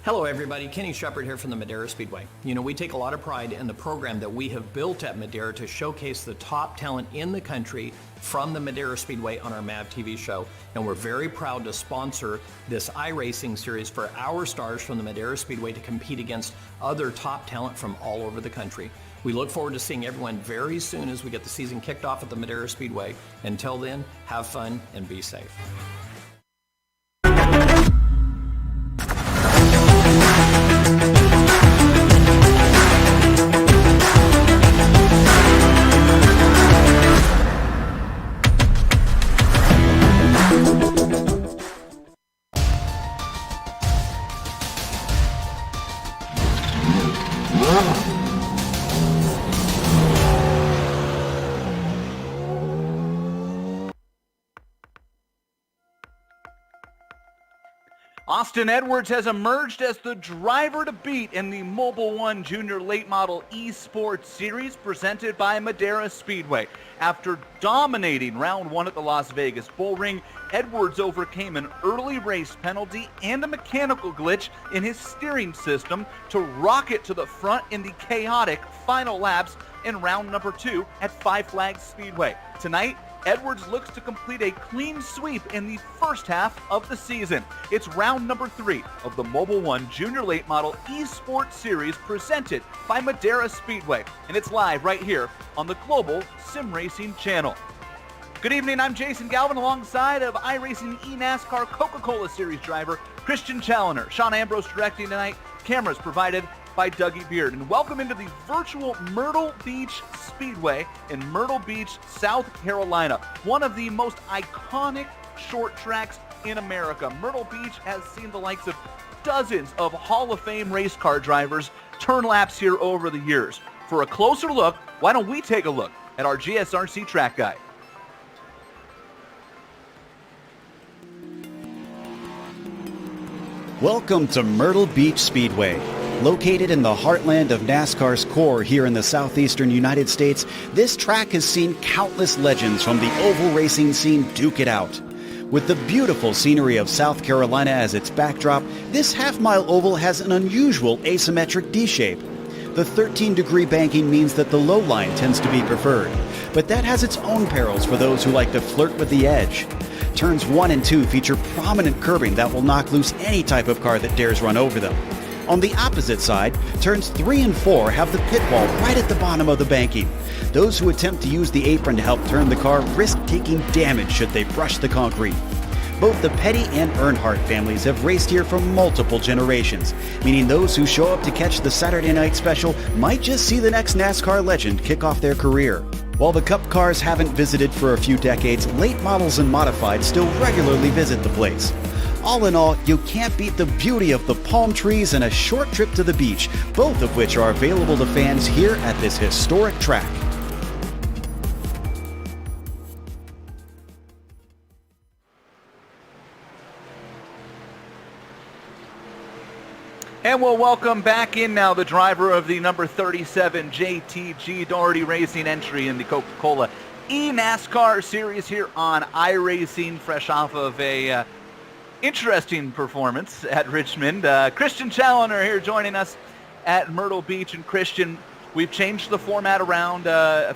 Hello everybody, Kenny Shepard here from the Madera Speedway. You know, we take a lot of pride in the program that we have built at Madera to showcase the top talent in the country from the Madera Speedway on our MAV TV show. And we're very proud to sponsor this iRacing series for our stars from the Madera Speedway to compete against other top talent from all over the country. We look forward to seeing everyone very soon as we get the season kicked off at the Madera Speedway. Until then, have fun and be safe. Austin Edwards has emerged as the driver to beat in the Mobil 1 Junior Late Model eSports Series presented by Madera Speedway. After dominating round one at the Las Vegas Bull Ring, Edwards overcame an early race penalty and a mechanical glitch in his steering system to rocket to the front in the chaotic final laps in round number 2 at Five Flags Speedway. Tonight, Edwards looks to complete a clean sweep in the first half of the season. It's round number 3 of the Mobil 1 Junior Late Model eSports Series presented by Madera Speedway, and it's live right here on the Global SimRacing Channel. Good evening, I'm Jason Galvin alongside of iRacing eNASCAR Coca-Cola Series driver Christian Challoner. Sean Ambrose directing tonight. Cameras provided by Dougie Beard. And welcome into the virtual Myrtle Beach Speedway in Myrtle Beach, South Carolina. One of the most iconic short tracks in America. Myrtle Beach has seen the likes of dozens of Hall of Fame race car drivers turn laps here over the years. For a closer look, why don't we take a look at our GSRC track guide. Welcome to Myrtle Beach Speedway. Located in the heartland of NASCAR's core here in the southeastern United States, this track has seen countless legends from the oval racing scene duke it out. With the beautiful scenery of South Carolina as its backdrop, this half-mile oval has an unusual asymmetric D-shape. The 13-degree banking means that the low line tends to be preferred, but that has its own perils for those who like to flirt with the edge. Turns 1 and 2 feature prominent curbing that will knock loose any type of car that dares run over them. On the opposite side, turns 3 and 4 have the pit wall right at the bottom of the banking. Those who attempt to use the apron to help turn the car risk taking damage should they brush the concrete. Both the Petty and Earnhardt families have raced here for multiple generations, meaning those who show up to catch the Saturday night special might just see the next NASCAR legend kick off their career. While the Cup cars haven't visited for a few decades, late models and modified still regularly visit the place. All in all, you can't beat the beauty of the palm trees and a short trip to the beach, both of which are available to fans here at this historic track. And we'll welcome back in now the driver of the number 37 JTG Doherty Racing entry in the Coca-Cola eNASCAR Series here on iRacing, fresh off of a interesting performance at Richmond. Christian Challoner here joining us at Myrtle Beach. And Christian, we've changed the format around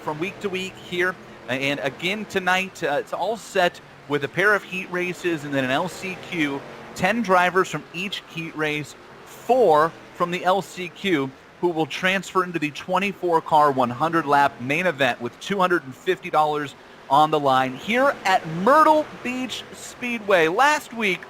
from week to week here. And again tonight, it's all set with a pair of heat races and then an LCQ. 10 drivers from each heat race, 4 from the LCQ, who will transfer into the 24-car 100-lap main event with $250 on the line here at Myrtle Beach Speedway. Last week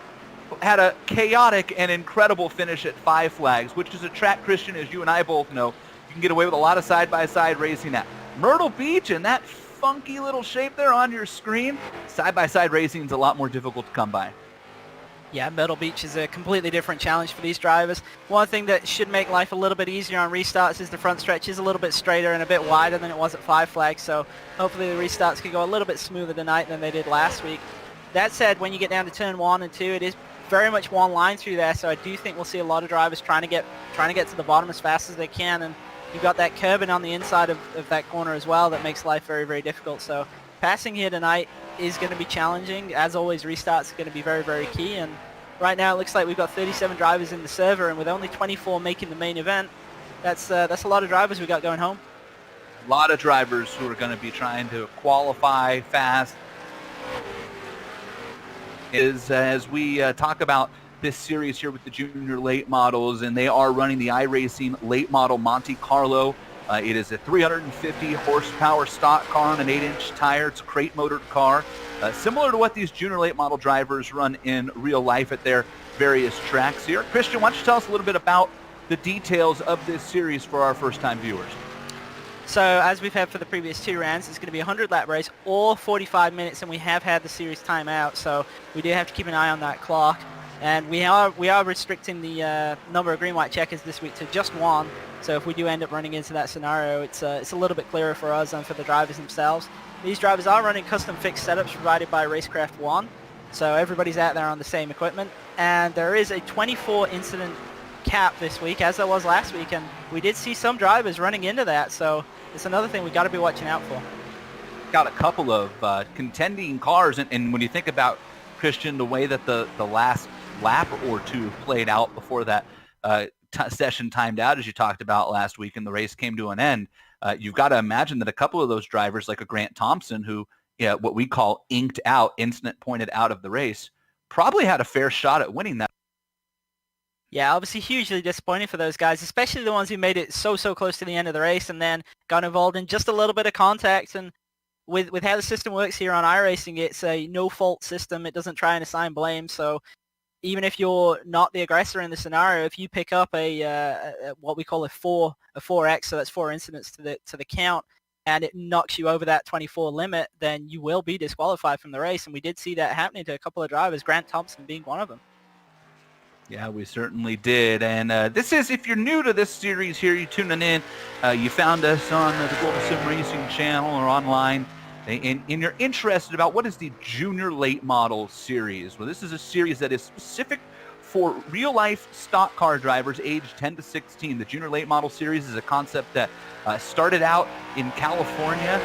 had a chaotic and incredible finish at Five Flags, which is a track, Christian, as you and I both know, you can get away with a lot of side-by-side racing at. Myrtle Beach and that funky little shape there on your screen, side-by-side racing is a lot more difficult to come by. Yeah, Myrtle Beach is a completely different challenge for these drivers. One thing that should make life a little bit easier on restarts is the front stretch is a little bit straighter and a bit wider than it was at Five Flags, so hopefully the restarts can go a little bit smoother tonight than they did last week. That said, when you get down to turn 1 and 2, it is very much one line through there, so I do think we'll see a lot of drivers trying to get to the bottom as fast as they can, and you've got that curbing on the inside of that corner as well that makes life very, very difficult. So passing here tonight is going to be challenging. As always, restarts are going to be very, very key, and Right now it looks like we've got 37 drivers in the server, and with only 24 making the main event, that's a lot of drivers we got going home. A lot of drivers who are going to be trying to qualify fast. As we talk about this series here with the junior late models, and they are running the iRacing late model Monte Carlo. It is a 350 horsepower stock car on an 8-inch tire. It's a crate motored car, similar to what these junior late model drivers run in real life at their various tracks here. Christian, why don't you tell us a little bit about the details of this series for our first-time viewers? So as we've had for the previous 2 rounds, it's going to be a 100-lap race or 45 minutes, and we have had the series timeout, so we do have to keep an eye on that clock. And we are restricting the number of green-white checkers this week to just 1. So if we do end up running into that scenario, it's a little bit clearer for us and for the drivers themselves. These drivers are running custom fixed setups provided by Racecraft One, so everybody's out there on the same equipment. And there is a 24 incident cap this week, as there was last week, and we did see some drivers running into that. So it's another thing we got to be watching out for. Got a couple of contending cars, and when you think about, Christian, the way that the last lap or 2 played out before that session timed out, as you talked about last week, and the race came to an end, you've got to imagine that a couple of those drivers, like a Grant Thompson, who what we call inked out, incident pointed out of the race, probably had a fair shot at winning that. Yeah, obviously hugely disappointing for those guys, especially the ones who made it so close to the end of the race and then got involved in just a little bit of contact. And with how the system works here on iRacing, it's a no-fault system. It doesn't try and assign blame. So even if you're not the aggressor in the scenario, if you pick up a what we call a 4x, so that's 4 incidents to the count, and it knocks you over that 24 limit, then you will be disqualified from the race. And we did see that happening to a couple of drivers, Grant Thompson being one of them. Yeah, we certainly did. And this is, if you're new to this series here, you tuning in, you found us on the Global SimRacing Channel or online, and you're interested about what is the Junior Late Model Series. Well, this is a series that is specific for real-life stock car drivers aged 10 to 16. The Junior Late Model Series is a concept that started out in California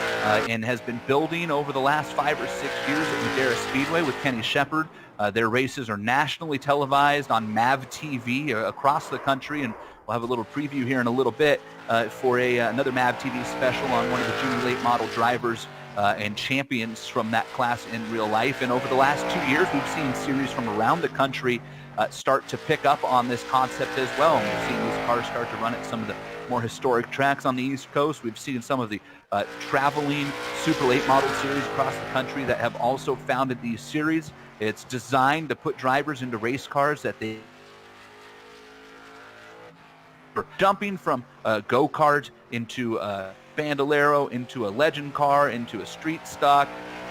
and has been building over the last 5 or 6 years at Madera Speedway with Kenny Shepard. Their races are nationally televised on MAV TV across the country, and we'll have a little preview here in a little bit for another MAV TV special on one of the junior late model drivers and champions from that class in real life. And over the last 2 years, we've seen series from around the country start to pick up on this concept as well. And we've seen these cars start to run at some of the more historic tracks on the East Coast. We've seen some of the traveling super late model series across the country that have also founded these series. It's designed to put drivers into race cars that they are jumping from a go-kart into a Bandolero, into a legend car, into a street stock.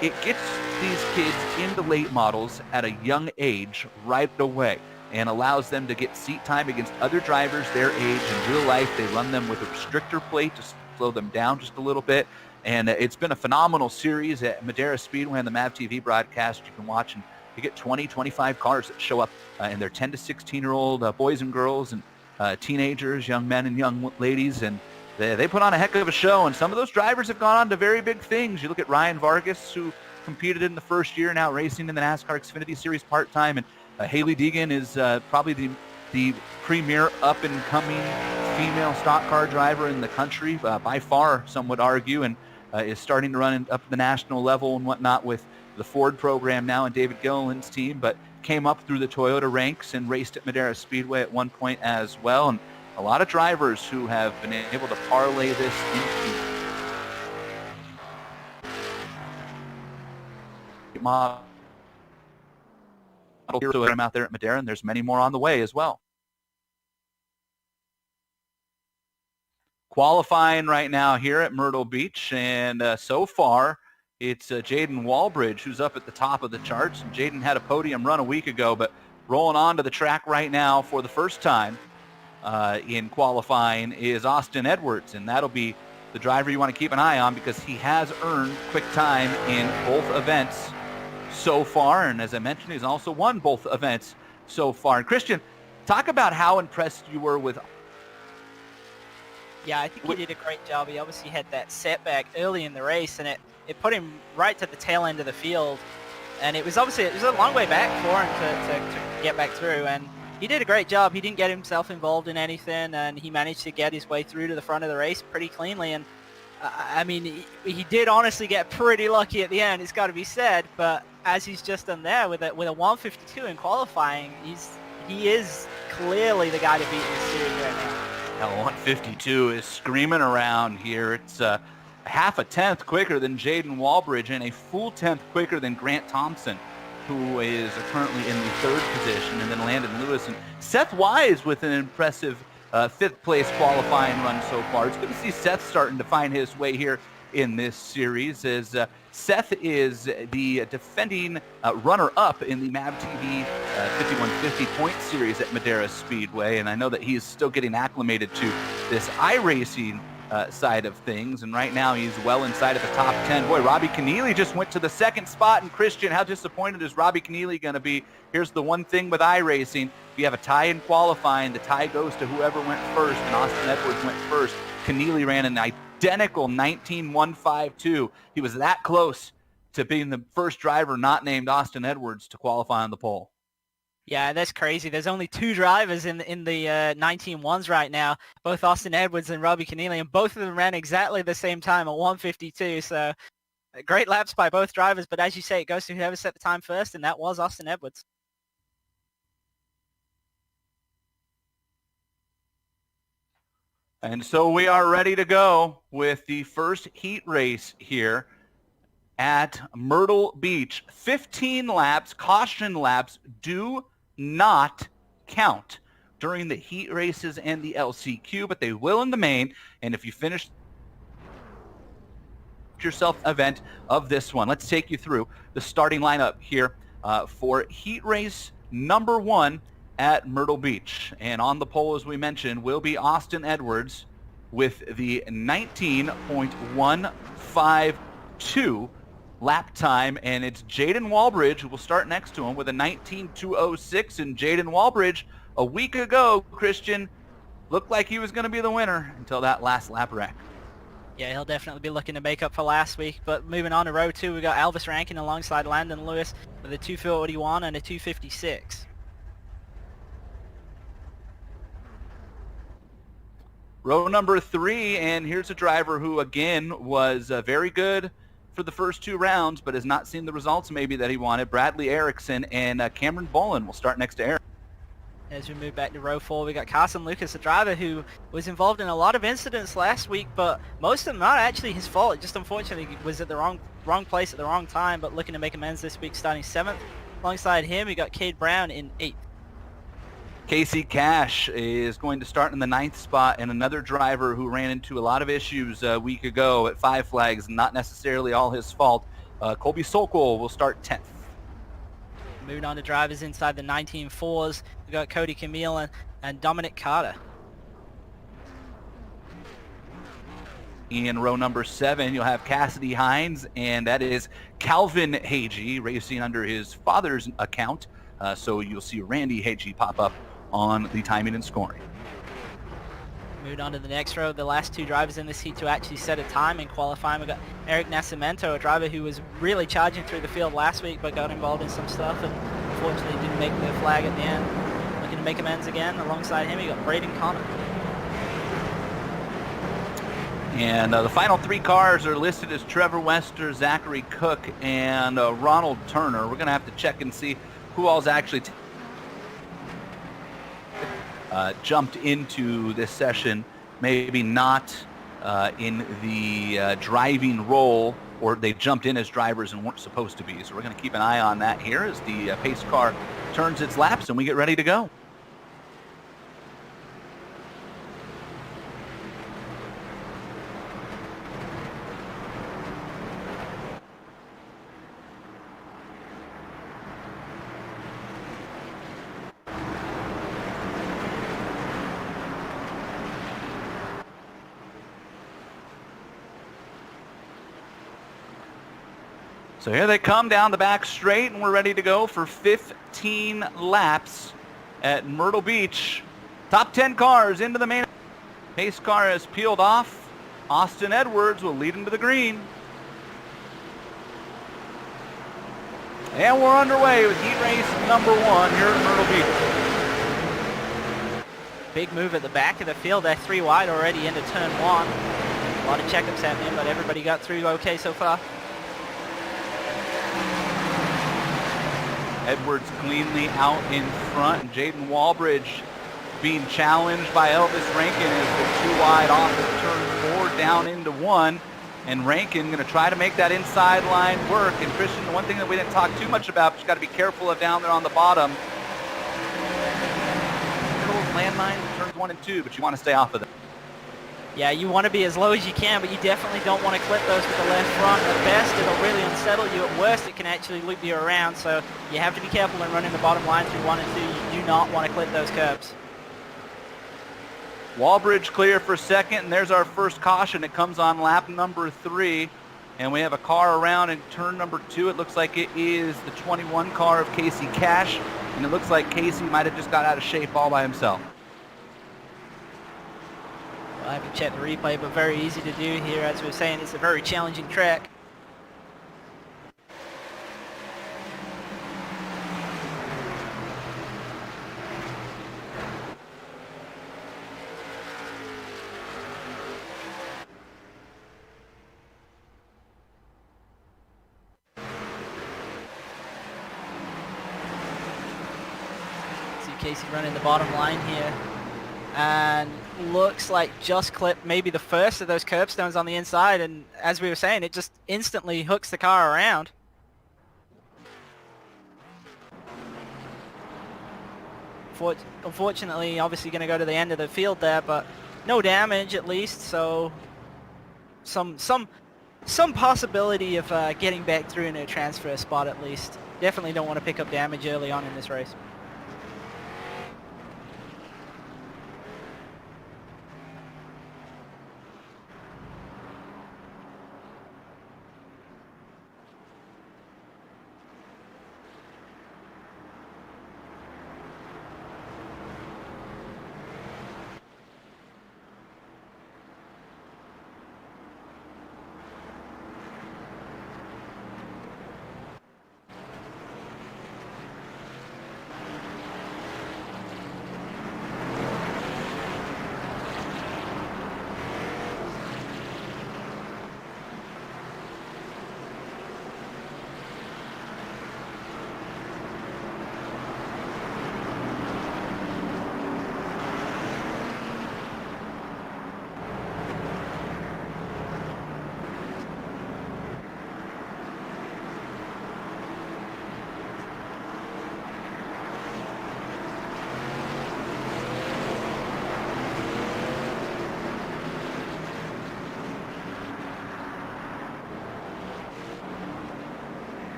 It gets these kids into late models at a young age right away and allows them to get seat time against other drivers their age. In real life, they run them with a restrictor plate to slow them down just a little bit. And it's been a phenomenal series at Madera Speedway on the MAV TV broadcast. You can watch, and you get 20, 25 cars that show up, and they're 10 to 16-year-old boys and girls and teenagers, young men and young ladies, and they put on a heck of a show. And some of those drivers have gone on to very big things. You look at Ryan Vargas, who competed in the first year, now racing in the NASCAR Xfinity Series part-time, and Haley Deegan is probably the premier up-and-coming female stock car driver in the country, by far, some would argue, and is starting to run up the national level and whatnot with the Ford program now and David Gilliland's team, but came up through the Toyota ranks and raced at Madera Speedway at one point as well. And a lot of drivers who have been able to parlay this into model. I'm out there at Madera, and there's many more on the way as well. Qualifying right now here at Myrtle Beach, and so far it's Jaden Walbridge who's up at the top of the charts. And Jaden had a podium run a week ago, but rolling onto the track right now for the first time in qualifying is Austin Edwards, and that'll be the driver you want to keep an eye on because he has earned quick time in both events so far, and as I mentioned, he's also won both events so far. And Christian, talk about how impressed you were with. Yeah, I think he did a great job. He obviously had that setback early in the race, and it put him right to the tail end of the field. And it was obviously, it was a long way back for him to get back through, and he did a great job. He didn't get himself involved in anything, and he managed to get his way through to the front of the race pretty cleanly. And I mean, he did honestly get pretty lucky at the end, it's got to be said, but as he's just done there with a 152 in qualifying, he is clearly the guy to beat in this series right now. Now 152 is screaming around here. It's half a tenth quicker than Jaden Walbridge and a full tenth quicker than Grant Thompson, who is currently in the third position, and then Landon Lewis and Seth Wise with an impressive fifth place qualifying run so far. It's good to see Seth starting to find his way here in this series, as Seth is the defending runner-up in the MAV TV 5150 point series at Madera Speedway, and I know that he is still getting acclimated to this iRacing side of things, and right now he's well inside of the top 10. Boy, Robbie Keneally just went to the second spot, and Christian, how disappointed is Robbie Keneally going to be? Here's the one thing with iRacing: if you have a tie in qualifying, the tie goes to whoever went first, and Austin Edwards went first. Keneally ran an identical 19.152. He was that close to being the first driver not named Austin Edwards to qualify on the pole. Yeah, that's crazy. There's only two drivers in the 19.1s right now, both Austin Edwards and Robbie Keneally, and both of them ran exactly the same time at 152. So great laps by both drivers, but as you say, it goes to whoever set the time first, and that was Austin Edwards. And so we are ready to go with the first heat race here at Myrtle Beach. 15 laps, caution laps, do not count during the heat races and the LCQ, but they will in the main. And if you finish yourself event of this one, let's take you through the starting lineup here for heat race number 1 at Myrtle Beach. And on the pole, as we mentioned, will be Austin Edwards with the 19.152 lap time, and it's Jaden Walbridge who will start next to him with a 19.206. And Jaden Walbridge, a week ago, Christian, looked like he was going to be the winner until that last lap wreck. Yeah, he'll definitely be looking to make up for last week. But moving on to row 2, we got Elvis Rankin alongside Landon Lewis with a 2:41 and a 2:56. Row number 3, and here's a driver who, again, was very good for the first 2 rounds, but has not seen the results maybe that he wanted. Bradley Erickson and Cameron Bolin will start next to Eric. As we move back to row 4, we got Carson Lucas, a driver who was involved in a lot of incidents last week, but most of them not actually his fault. It just unfortunately was at the wrong place at the wrong time, but looking to make amends this week, starting 7th. Alongside him, we got Cade Brown in 8th. Casey Cash is going to start in the 9th spot, and another driver who ran into a lot of issues a week ago at Five Flags, not necessarily all his fault. Colby Sokol will start 10th. Moving on to drivers inside the 19.4s, we got Cody Camille and Dominic Carter. In row number 7, you'll have Cassidy Hines, and that is Calvin Hagee racing under his father's account. So you'll see Randy Hagee pop up on the timing and scoring. Moving on to the next row, the last 2 drivers in this heat to actually set a time in qualifying. We've got Eric Nascimento, a driver who was really charging through the field last week but got involved in some stuff and unfortunately didn't make the flag at the end. Looking to make amends again. Alongside him, we got Braden Connor. And the final 3 cars are listed as Trevor Wester, Zachary Cook, and Ronald Turner. We're going to have to check and see who all's actually jumped into this session, maybe not in the driving role, or they jumped in as drivers and weren't supposed to be. So we're going to keep an eye on that here as the pace car turns its laps and we get ready to go. So here they come down the back straight, and we're ready to go for 15 laps at Myrtle Beach. Top 10 cars into the main. Pace car has peeled off. Austin Edwards will lead him to the green. And we're underway with heat race number 1 here at Myrtle Beach. Big move at the back of the field. They're 3 wide already into turn 1. A lot of checkups happening, but everybody got through okay so far. Edwards cleanly out in front, and Jaden Walbridge being challenged by Elvis Rankin as they're 2 wide off of turn 4 down into 1. And Rankin going to try to make that inside line work. And Christian, the one thing that we didn't talk too much about, but you got to be careful of down there on the bottom. Little landmines in turns 1 and 2, but you want to stay off of them. Yeah, you want to be as low as you can, but you definitely don't want to clip those with the left front. At best, it'll really unsettle you. At worst, it can actually loop you around. So you have to be careful in running the bottom line through 1 and 2. You do not want to clip those curbs. Walbridge clear for second, and there's our first caution. It comes on lap number 3, and we have a car around in turn number 2. It looks like it is the 21 car of Casey Cash, and it looks like Casey might have just got out of shape all by himself. Well, I haven't checked the replay, but very easy to do here. As we were saying, it's a very challenging track. Casey running the bottom line here, and looks like just clipped maybe the first of those curbstones on the inside, and as we were saying, it just instantly hooks the car around. Unfortunately, obviously going to go to the end of the field there, but no damage at least, so some possibility of getting back through in a transfer spot at least. Definitely don't want to pick up damage early on in this race.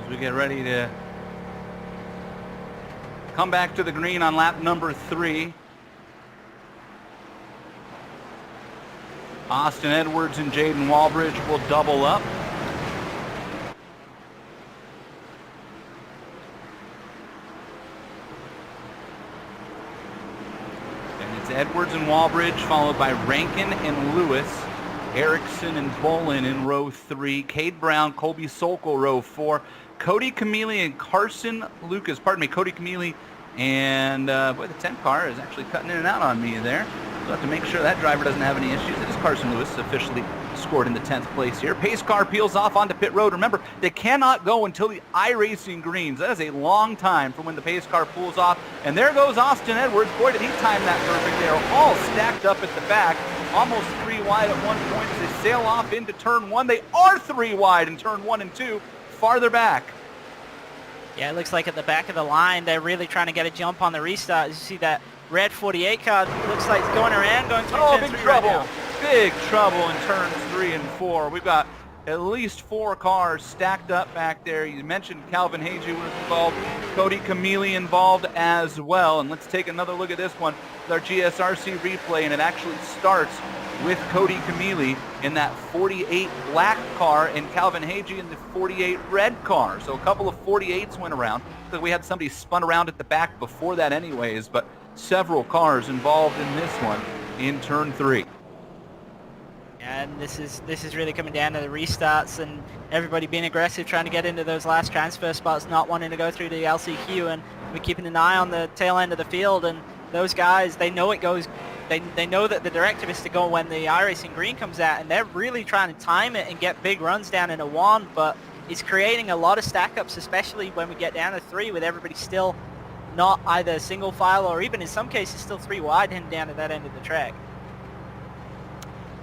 We get ready to come back to the green on lap number 3. Austin Edwards and Jaden Walbridge will double up. And it's Edwards and Walbridge followed by Rankin and Lewis. Erickson and Bolin in row 3. Cade Brown, Colby Sokol row 4. Cody Camille and Carson Lucas, Cody Camille and boy, the 10 car is actually cutting in and out on me there. So I have to make sure that driver doesn't have any issues. It is Carson Lewis officially scored in the 10th place here. Pace car peels off onto pit road. Remember, they cannot go until the iRacing greens. That is a long time from when the pace car pulls off. And there goes Austin Edwards. Boy, did he time that perfect. They are all stacked up at the back. Almost 3 wide at one point as they sail off into turn 1. They are 3 wide in turn 1 and 2. Farther back. Yeah, it looks like at the back of the line, they're really trying to get a jump on the restart. As you see that red 48 car, looks like it's going around, going through turn 3 big trouble. right now. Big trouble in turns 3 and 4. We've got at least 4 cars stacked up back there. You mentioned Calvin Hagee was involved, Cody Camille involved as well. And let's take another look at this one with our GSRC replay, and it actually starts with Cody Camille in that 48 black car and Calvin Hagee in the 48 red car. So a couple of 48s went around. So we had somebody spun around at the back before that anyways, but several cars involved in this one in turn 3. And this is really coming down to the restarts and everybody being aggressive, trying to get into those last transfer spots, not wanting to go through the LCQ, and we're keeping an eye on the tail end of the field. And those guys, they know it goes. They know that the directive is to go when the iRacing green comes out, and they're really trying to time it and get big runs down into 1, but it's creating a lot of stack-ups, especially when we get down to 3 with everybody still not either single file or even in some cases still 3 wide heading down to that end of the track.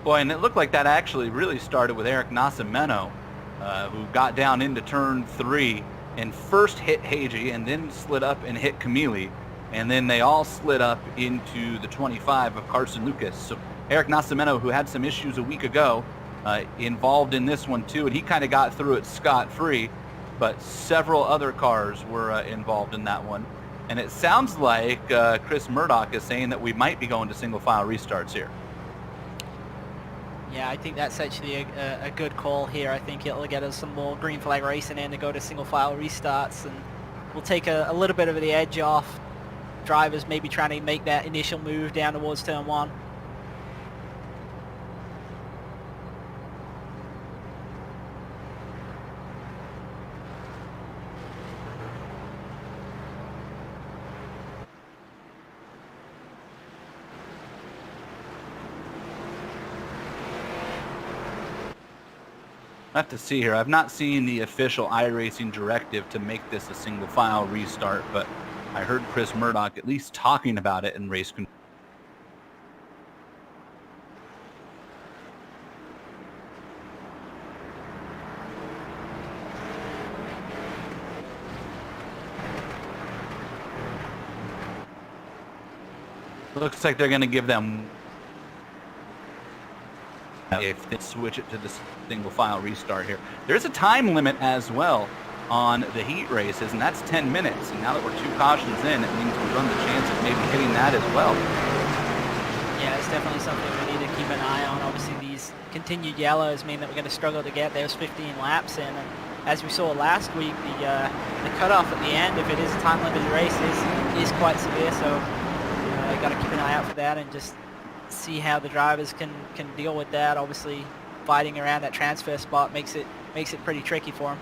Boy, and it looked like that actually really started with Eric Nascimento, who got down into turn 3 and first hit Hagee and then slid up and hit Camille. And then they all slid up into the 25 of Carson Lucas. So Eric Nascimento, who had some issues a week ago, involved in this one too, and he kind of got through it scot-free, but several other cars were involved in that one. And it sounds like Chris Murdoch is saying that we might be going to single file restarts here. Yeah, I think that's actually a good call here. I think it'll get us some more green flag racing in to go to single file restarts, and we'll take a little bit of the edge off drivers maybe trying to make that initial move down towards turn 1. I have to see here. I've not seen the official iRacing directive to make this a single file restart, but I heard Chris Murdoch at least talking about it in race control. Looks like they're going to give them, if they switch it to the single file restart here. There's a time limit as well on the heat races, and that's 10 minutes. And now that we're 2 cautions in, it means we run the chance of maybe hitting that as well. Yeah, it's definitely something we need to keep an eye on. Obviously, these continued yellows mean that we're going to struggle to get those 15 laps in. And as we saw last week, the cutoff at the end, if it is a time-limited race, is quite severe. So got to keep an eye out for that and just see how the drivers can deal with that. Obviously, fighting around that transfer spot makes it pretty tricky for them.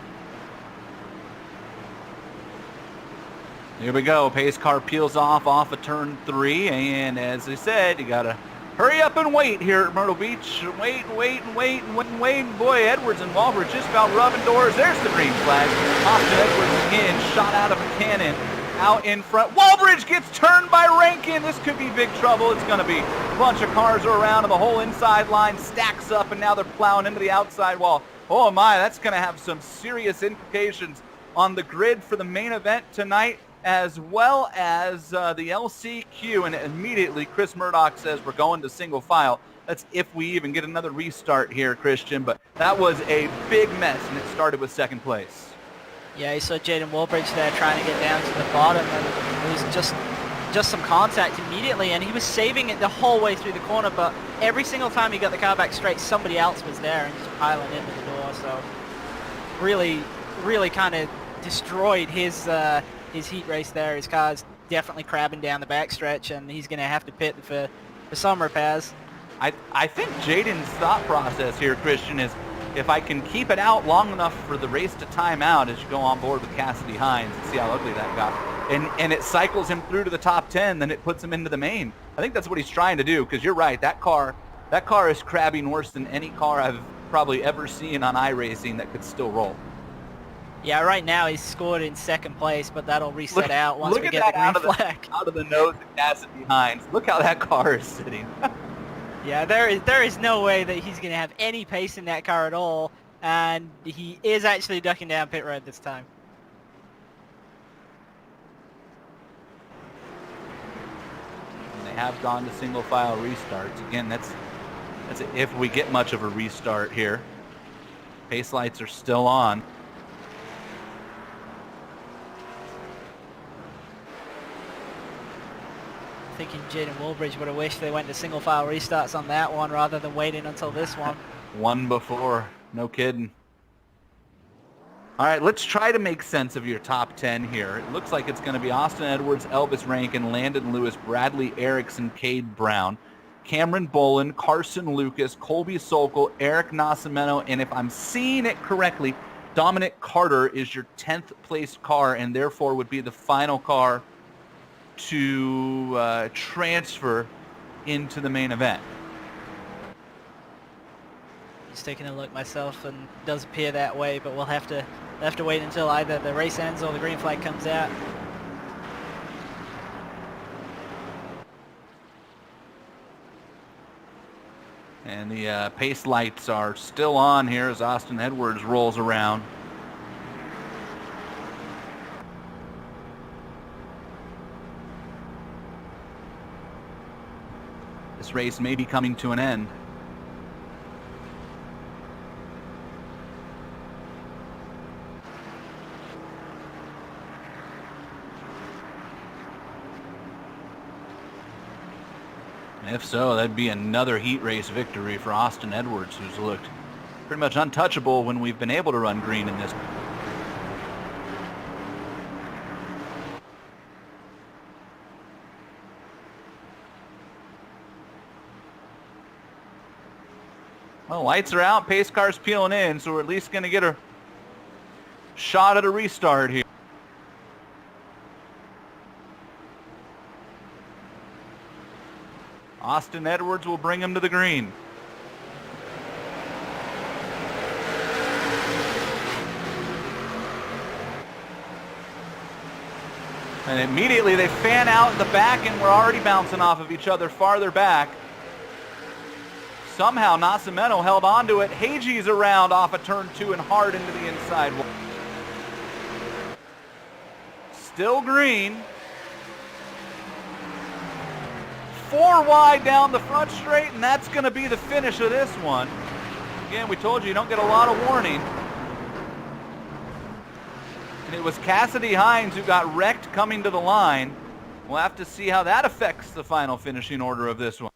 Here we go. Pace car peels off of turn 3, and as I said, you gotta hurry up and wait here at Myrtle Beach. Wait. Boy, Edwards and Walbridge just about rubbing doors. There's the green flag. Austin Edwards again, shot out of a cannon out in front. Walbridge gets turned by Rankin. This could be big trouble. It's gonna be a bunch of cars are around, and the whole inside line stacks up, and now they're plowing into the outside wall. Oh my, that's gonna have some serious implications on the grid for the main event tonight, as well as the LCQ, and immediately Chris Murdoch says we're going to single file. That's if we even get another restart here, Christian, but that was a big mess, and it started with second place. Yeah, you saw Jaden Walbridge there trying to get down to the bottom, and it was just some contact immediately, and he was saving it the whole way through the corner, but every single time he got the car back straight, somebody else was there and just piling into the door, so really kind of destroyed his heat race there. His car's definitely crabbing down the backstretch, and he's going to have to pit for some repairs. I think Jaden's thought process here, Christian, is if I can keep it out long enough for the race to time out as you go on board with Cassidy Hines and see how ugly that got, and it cycles him through to the top 10, then it puts him into the main. I think that's what he's trying to do, because you're right, that car is crabbing worse than any car I've probably ever seen on iRacing that could still roll. Yeah, right now he's scored in second place, but that'll reset out once we get the green flag. Out of the nose of Cassidy Hines. Look how that car is sitting. Yeah, there is no way that he's going to have any pace in that car at all, and he is actually ducking down pit road this time. And they have gone to single file restarts. Again, that's if we get much of a restart here. Pace lights are still on. Thinking Jaden Woolbridge would have wished they went to single file restarts on that one rather than waiting until this one. One before, no kidding. All right, let's try to make sense of your top 10 here. It looks like it's going to be Austin Edwards, Elvis Rankin, Landon Lewis, Bradley Erickson, Cade Brown, Cameron Bolin, Carson Lucas, Colby Sokol, Eric Nascimento, and if I'm seeing it correctly, Dominic Carter is your 10th place car and therefore would be the final car to transfer into the main event. Just taking a look myself, and it does appear that way, but we'll have to wait until either the race ends or the green flag comes out. And the pace lights are still on here as Austin Edwards rolls around. This race may be coming to an end. And if so, that'd be another heat race victory for Austin Edwards, who's looked pretty much untouchable when we've been able to run green in this. Well, lights are out, pace car's peeling in, so we're at least going to get a shot at a restart here. Austin Edwards will bring him to the green. And immediately they fan out in the back, and we're already bouncing off of each other farther back. Somehow Nascimento held on to it. Hagee's around off of turn 2 and hard into the inside. Still green. 4 wide down the front straight, and that's going to be the finish of this one. Again, we told you don't get a lot of warning. And it was Cassidy Hines who got wrecked coming to the line. We'll have to see how that affects the final finishing order of this one.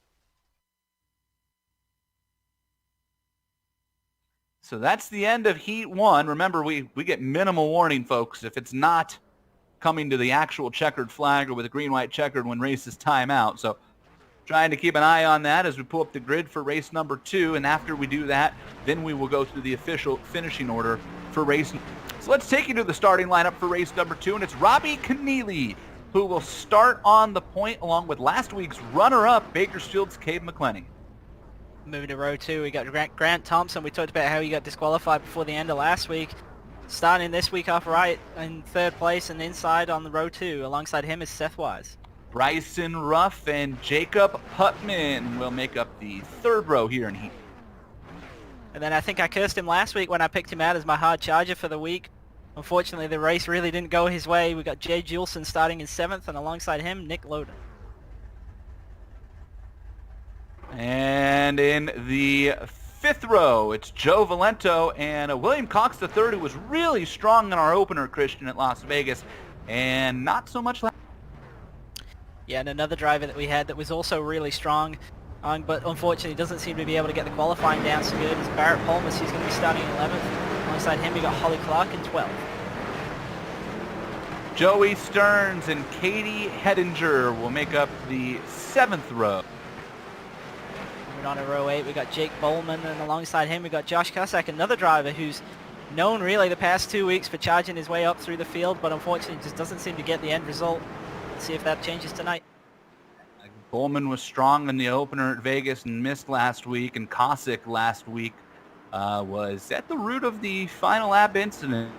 So that's the end of Heat 1. Remember, we get minimal warning, folks, if it's not coming to the actual checkered flag or with a green-white checkered when races time out. So trying to keep an eye on that as we pull up the grid for race number 2. And after we do that, then we will go through the official finishing order for race. So let's take you to the starting lineup for race number 2. And it's Robbie Keneally, who will start on the point along with last week's runner-up, Bakersfield's Cade McClenny. Moving to row 2, we got Grant Thompson. We talked about how he got disqualified before the end of last week. Starting this week off right in 3rd place and inside on the row 2. Alongside him is Seth Wise. Bryson Ruff and Jacob Putman will make up the 3rd row here in Heat. And then I think I cursed him last week when I picked him out as my hard charger for the week. Unfortunately, the race really didn't go his way. We got Jay Juleson starting in 7th, and alongside him, Nick Loden. And in the 5th row, it's Joe Valento and William Cox III, who was really strong in our opener, Christian, at Las Vegas, and not so much last. Yeah, and another driver that we had that was also really strong, but unfortunately doesn't seem to be able to get the qualifying down so good, is Barrett Palmas. He's going to be starting in 11th. Alongside him, we got Holly Clark in 12th. Joey Stearns and Katie Hedinger will make up the 7th row. On to row 8, we got Jake Bowman, and alongside him we got Josh Cusack, another driver who's known really the past 2 weeks for charging his way up through the field, but unfortunately just doesn't seem to get the end result. Let's see if that changes tonight. Bowman was strong in the opener at Vegas and missed last week, and Cusack last week was at the root of the final lap incident.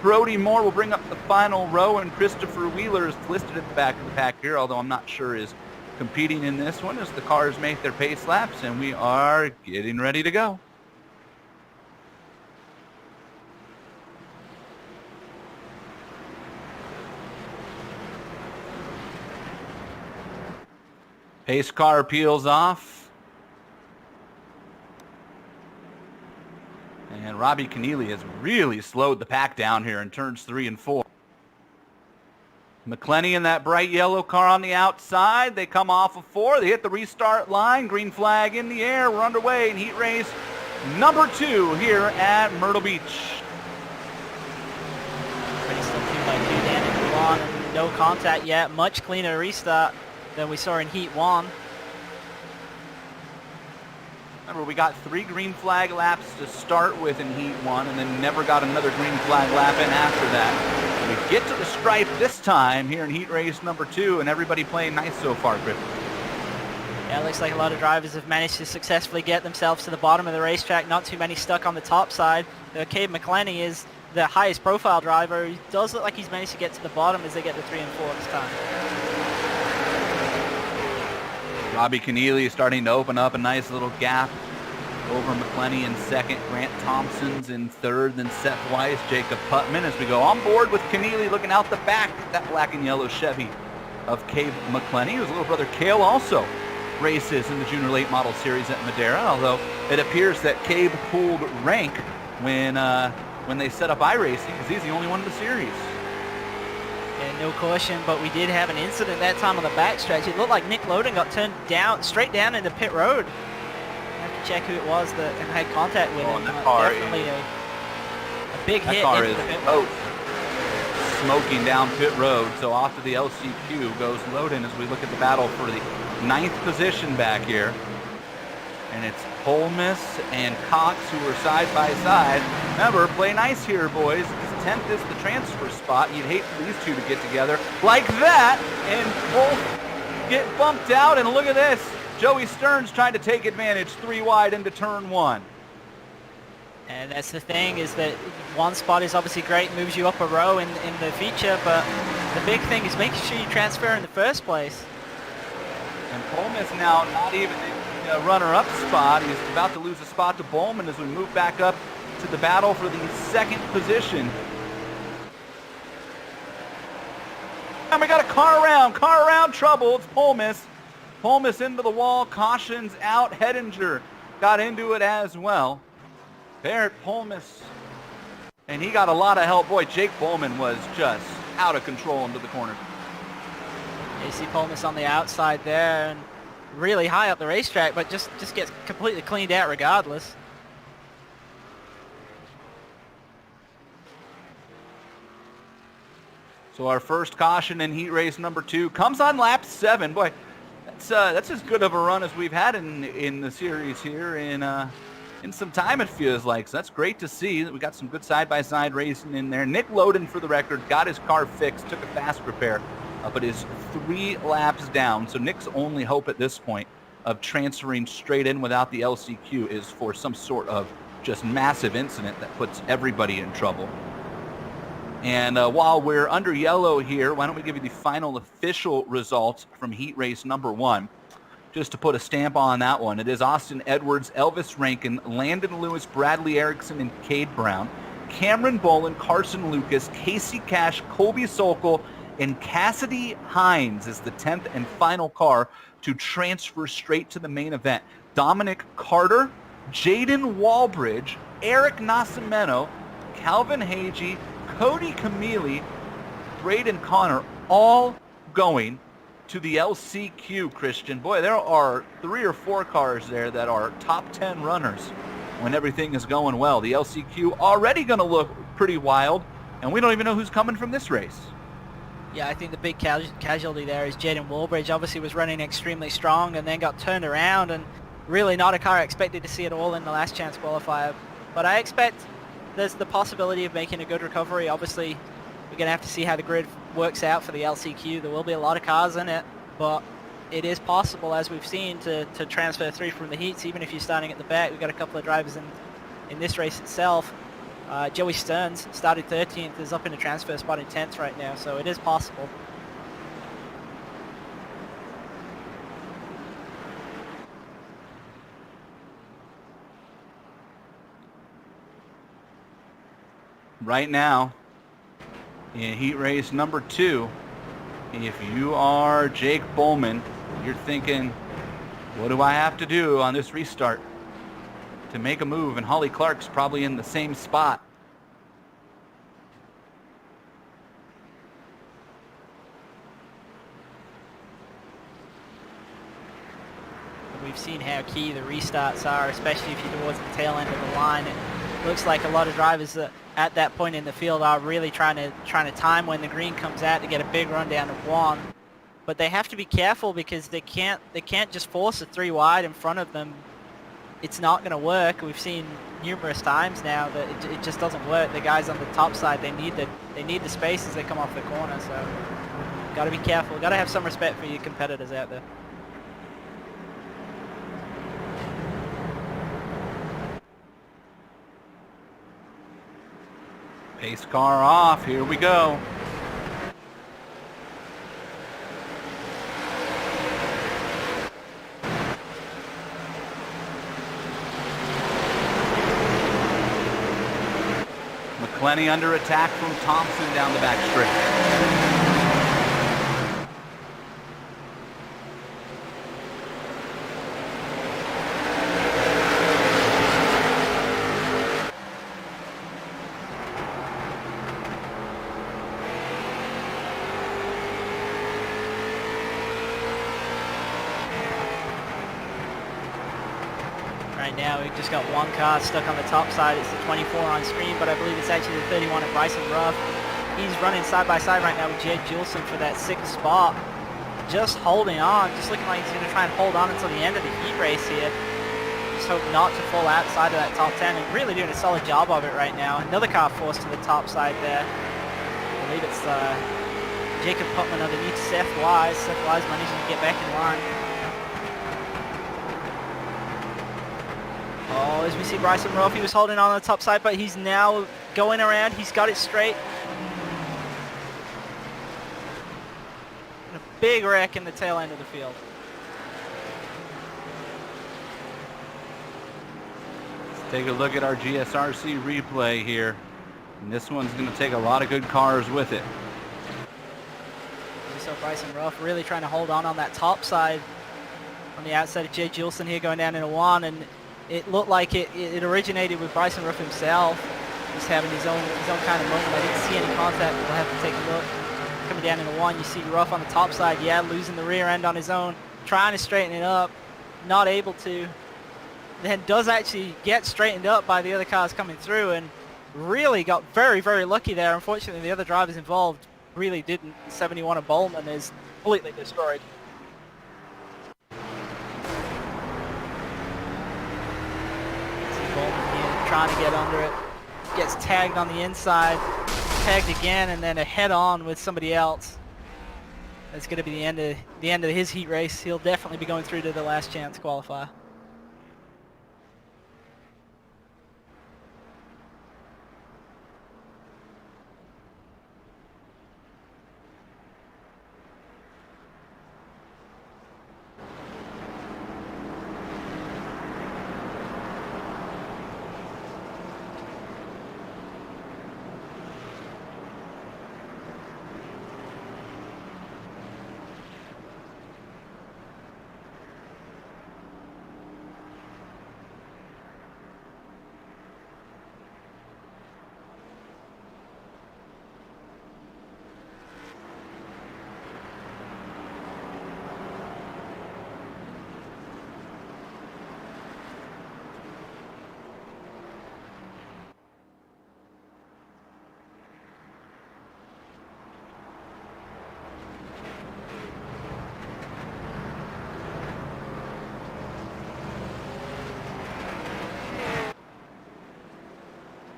Brody Moore will bring up the final row, and Christopher Wheeler is listed at the back of the pack here, although I'm not sure is competing in this one as the cars make their pace laps, and we are getting ready to go. Pace car peels off. And Robbie Keneally has really slowed the pack down here in turns 3 and 4. McClenny in that bright yellow car on the outside. They come off of 4. They hit the restart line. Green flag in the air. We're underway in heat race number 2 here at Myrtle Beach. Pretty still 2x2 down into 1 and no contact yet. Much cleaner restart than we saw in heat 1. Remember, we got 3 green flag laps to start with in heat 1 and then never got another green flag lap in after that. We get to the stripe this time here in heat race number 2, and everybody playing nice so far, Chris. Yeah, it looks like a lot of drivers have managed to successfully get themselves to the bottom of the racetrack. Not too many stuck on the top side. Cade McClenny is the highest profile driver. He does look like he's managed to get to the bottom as they get to 3 and 4 this time. Robbie Keneally is starting to open up a nice little gap over McClenny in second. Grant Thompson's in third, then Seth Weiss, Jacob Putman as we go on board with Keneally looking out the back. That black and yellow Chevy of Cade McClenny, whose little brother Cale also races in the Junior Late Model Series at Madera, although it appears that Cade pulled rank when they set up iRacing because he's the only one in the series. And no caution, but we did have an incident that time on the backstretch. It looked like Nick Loden got turned down, straight down into pit road. I have to check who it was that had contact with him. That car definitely a big hit. That car into is the pit road. smoking down pit road. So off to the LCQ goes Loden as we look at the battle for the 9th position back here. And it's Holmes and Cox who are side by side. Remember, play nice here, boys. 10th is the transfer spot. You'd hate for these two to get together like that and both get bumped out. And look at this. Joey Stearns trying to take advantage 3 wide into turn 1. And that's the thing, is that one spot is obviously great, moves you up a row in the feature, but the big thing is making sure you transfer in the first place. And Holmes now not even in a runner-up spot. He's about to lose a spot to Bowman as we move back up to the battle for the 2nd position. And we got a car around trouble. It's Holmes. Holmes into the wall, cautions out. Hedinger got into it as well. Barrett Holmes, and he got a lot of help. Boy, Jake Bowman was just out of control into the corner. You see Holmes on the outside there and really high up the racetrack, but just gets completely cleaned out regardless. So our first caution in heat race number 2 comes on lap 7. Boy, that's as good of a run as we've had in the series here in some time, it feels like. So that's great to see that we got some good side-by-side racing in there. Nick Loden, for the record, got his car fixed, took a fast repair, but is 3 laps down. So Nick's only hope at this point of transferring straight in without the LCQ is for some sort of just massive incident that puts everybody in trouble. And while we're under yellow here, why don't we give you the final official results from heat race number 1. Just to put a stamp on that one, it is Austin Edwards, Elvis Rankin, Landon Lewis, Bradley Erickson, and Cade Brown. Cameron Bolin, Carson Lucas, Casey Cash, Colby Sokol, and Cassidy Hines is the 10th and final car to transfer straight to the main event. Dominic Carter, Jaden Walbridge, Eric Nascimento, Calvin Hagee, Cody Camille, Braden Connor, all going to the LCQ, Christian. Boy, there are 3 or 4 cars there that are top 10 runners when everything is going well. The LCQ already going to look pretty wild, and we don't even know who's coming from this race. Yeah, I think the big casualty there is Jaden Walbridge. Obviously was running extremely strong and then got turned around, and really not a car I expected to see at all in the last chance qualifier. But I expect there's the possibility of making a good recovery. Obviously, we're going to have to see how the grid works out for the LCQ. There will be a lot of cars in it, but it is possible, as we've seen, to transfer through from the heats, even if you're starting at the back. We've got a couple of drivers in this race itself. Joey Stearns started 13th, is up in a transfer spot in 10th right now, so it is possible. Right now, in heat race number 2, if you are Jake Bowman, you're thinking, what do I have to do on this restart? to make a move, and Holly Clark's probably in the same spot. We've seen how key the restarts are, especially if you're towards the tail end of the line. It looks like a lot of drivers at that point in the field are really trying to time when the green comes out to get a big run down to one. But they have to be careful because they can't just force a 3 wide in front of them. It's not going to work. We've seen numerous times now that it just doesn't work. The guys on the top side, they need the space as they come off the corner. So got to be careful. Got to have some respect for your competitors out there. Pace car off, here we go. McClenny under attack from Thompson down the back straight. Right now we've just got one car stuck on the top side. It's the 24 on screen, but I believe it's actually the 31 at Bryson Ruff. He's running side by side right now with Jed Juleson for that 6th spot. Just holding on, just looking like he's going to try and hold on until the end of the heat race here. Just hope not to fall outside of that top 10, and really doing a solid job of it right now. Another car forced to the top side there. I believe it's Jacob Putman underneath Seth Wise. Seth Wise managing to get back in line. Oh, as we see Bryson Ruff, he was holding on the top side, but he's now going around. He's got it straight. And a big wreck in the tail end of the field. Let's take a look at our GSRC replay here. And this one's going to take a lot of good cars with it. We saw Bryson Ruff really trying to hold on that top side on the outside of Jay Juleson here going down into one, and it looked like it originated with Bryson Ruff himself, just having his own kind of moment. I didn't see any contact, but we'll have to take a look. Coming down into one, you see Ruff on the top side, yeah, losing the rear end on his own, trying to straighten it up, not able to. Then does actually get straightened up by the other cars coming through, and really got very, very lucky there. Unfortunately, the other drivers involved really didn't. 71 of Bowman is completely destroyed. Trying to get under it, gets tagged on the inside, tagged again, and then a head-on with somebody else. That's going to be the end of his heat race. He'll definitely be going through to the last chance qualifier.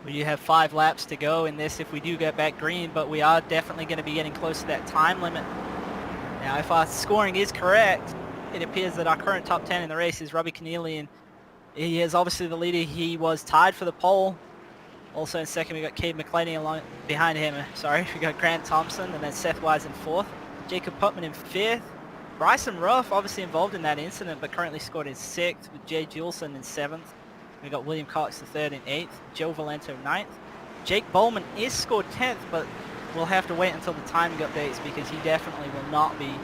We have 5 laps to go in this if we do get back green, but we are definitely going to be getting close to that time limit. Now, if our scoring is correct, it appears that our current top 10 in the race is Robbie Keneally, and he is obviously the leader. He was tied for the pole. Also in second, we got Cade McClenny along behind him. Sorry, we got Grant Thompson, and then Seth Wise in 4th. Jacob Putman in 5th. Bryson Ruff, obviously involved in that incident, but currently scored in 6th, with Jay Juleson in 7th. We got William Cox the 3rd and 8th, Joe Valento 9th. Jake Bowman is scored 10th, but we'll have to wait until the timing updates because he definitely will not be in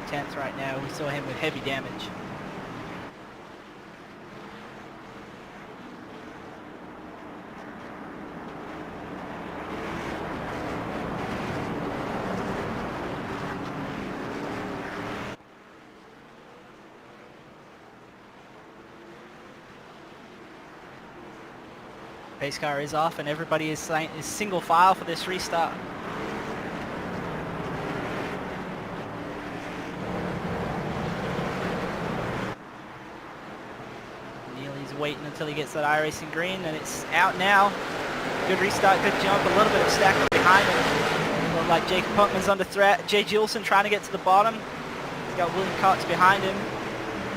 10th right now. We saw him with heavy damage. Pace car is off and everybody is single file for this restart. Neely's waiting until he gets that iRacing green, and it's out now. Good restart, good jump, a little bit of stack up behind him. Look like Jacob Puntman's under threat. Jay Gilson trying to get to the bottom. He's got William Cox behind him.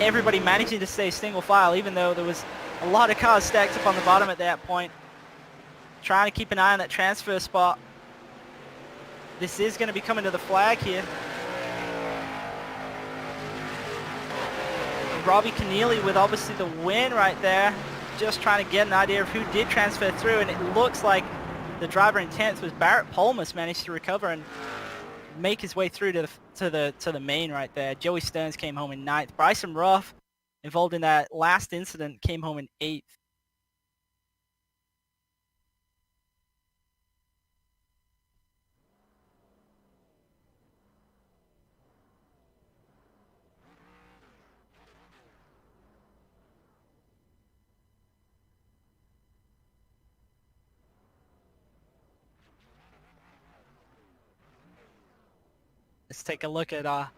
Everybody managing to stay single file, even though there was a lot of cars stacked up on the bottom at that point. Trying to keep an eye on that transfer spot. This is going to be coming to the flag here. Robbie Keneally with obviously the win right there. Just trying to get an idea of who did transfer through, and it looks like the driver in 10th was Barrett Polmus, managed to recover and make his way through to the main right there. Joey Stearns came home in 9th. Bryson Ruff, involved in that last incident, came home in 8th. Let's take a look at our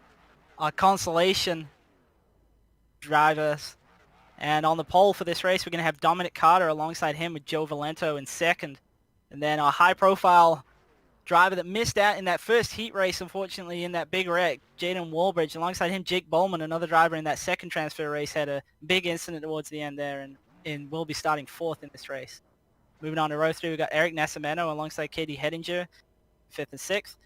consolation drivers. And on the pole for this race, we're going to have Dominic Carter alongside him with Joe Valento in 2nd. And then our high-profile driver that missed out in that first heat race, unfortunately, in that big wreck, Jaden Wallbridge. Alongside him, Jake Bowman, another driver in that second transfer race, had a big incident towards the end there and will be starting 4th in this race. Moving on to row 3, we've got Eric Nascimento alongside Katie Hedinger, 5th and 6th.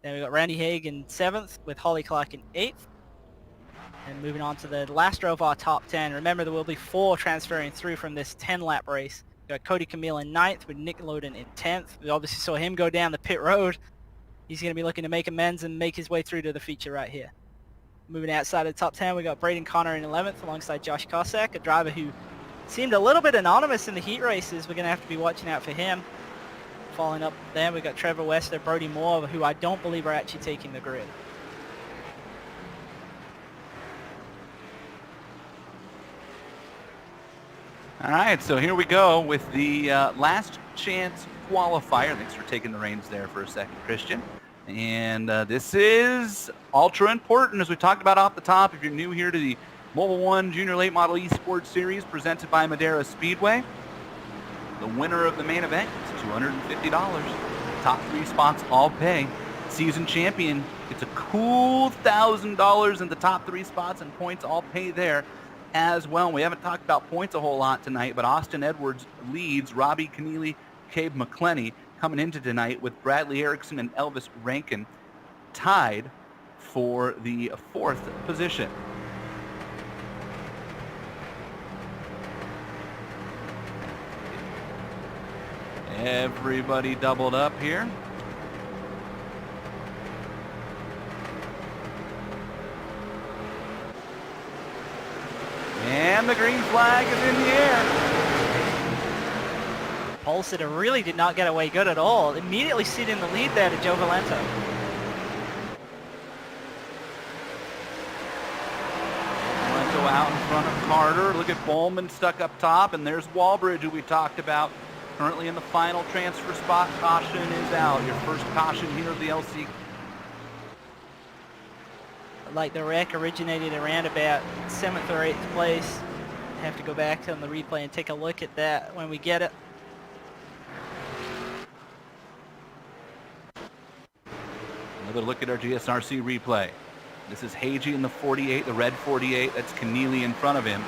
Then we've got Randy Haig in 7th with Holly Clark in 8th. And moving on to the last row of our top 10. Remember, there will be 4 transferring through from this 10-lap race. We've got Cody Camille in 9th with Nick Loden in 10th. We obviously saw him go down the pit road. He's going to be looking to make amends and make his way through to the feature right here. Moving outside of the top 10, we got Braden Connor in 11th alongside Josh Cossack, a driver who seemed a little bit anonymous in the heat races. We're going to have to be watching out for him. Following up there, we've got Trevor Wester, Brody Moore, who I don't believe are actually taking the grid. All right, so here we go with the last chance qualifier. Thanks for taking the reins there for a second, Christian. And this is ultra important, as we talked about off the top. If you're new here to the Mobil 1 Junior Late Model eSports Series presented by Madera Speedway, the winner of the main event is $250. Top 3 spots all pay. Season champion gets a cool $1,000 in the top 3 spots, and points all pay there as well. We haven't talked about points a whole lot tonight, but Austin Edwards leads Robbie Keneally, Cabe McClenny coming into tonight, with Bradley Erickson and Elvis Rankin tied for the 4th position. Everybody doubled up here. And the green flag is in the air. Pole sitter really did not get away good at all. Immediately ceding the lead there to Joe Valento. Valento out in front of Carter. Look at Bowman stuck up top, and there's Wallbridge, who we talked about. Currently in the final transfer spot. Caution is out. Your first caution here of the LC. Like the wreck originated around about 7th or 8th place. Have to go back on the replay and take a look at that when we get it. Another look at our GSRC replay. This is Hagee in the 48, the red 48. That's Keneally in front of him.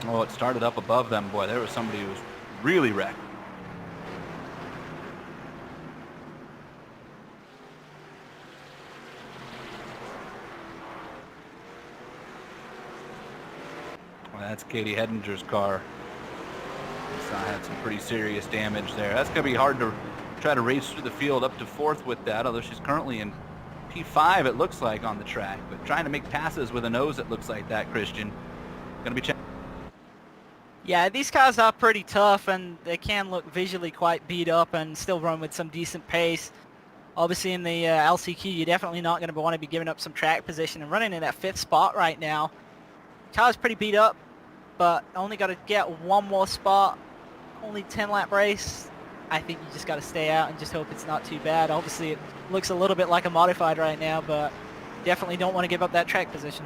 Oh, it started up above them. Boy, there was somebody who was really wrecked. Well, that's Katie Hedinger's car. So I had some pretty serious damage there. That's going to be hard to try to race through the field up to 4th with that, although she's currently in P5, it looks like, on the track. But trying to make passes with a nose, it looks like that, Christian. Going to be Yeah, these cars are pretty tough, and they can look visually quite beat up and still run with some decent pace. Obviously in the LCQ, you're definitely not going to want to be giving up some track position, and running in that 5th spot right now. Car's pretty beat up, but only got to get one more spot only 10-lap race, I think you just got to stay out and just hope it's not too bad. Obviously, it looks a little bit like a modified right now, but definitely don't want to give up that track position.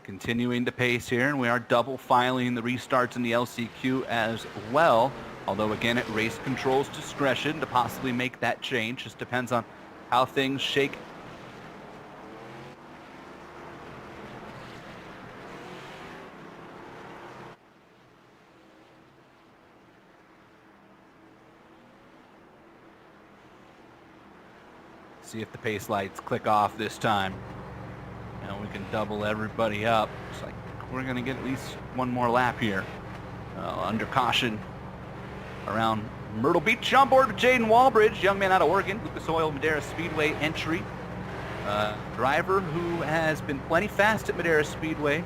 Continuing to pace here, and we are double filing the restarts in the LCQ as well. Although again, at race control's discretion to possibly make that change. Just depends on how things shake. See if the pace lights click off this time. We can double everybody up. It's like we're going to get at least one more lap here. Under caution around Myrtle Beach. On board with Jaden Walbridge, young man out of Oregon, Lucas Oil Madera Speedway entry. Driver who has been plenty fast at Madera Speedway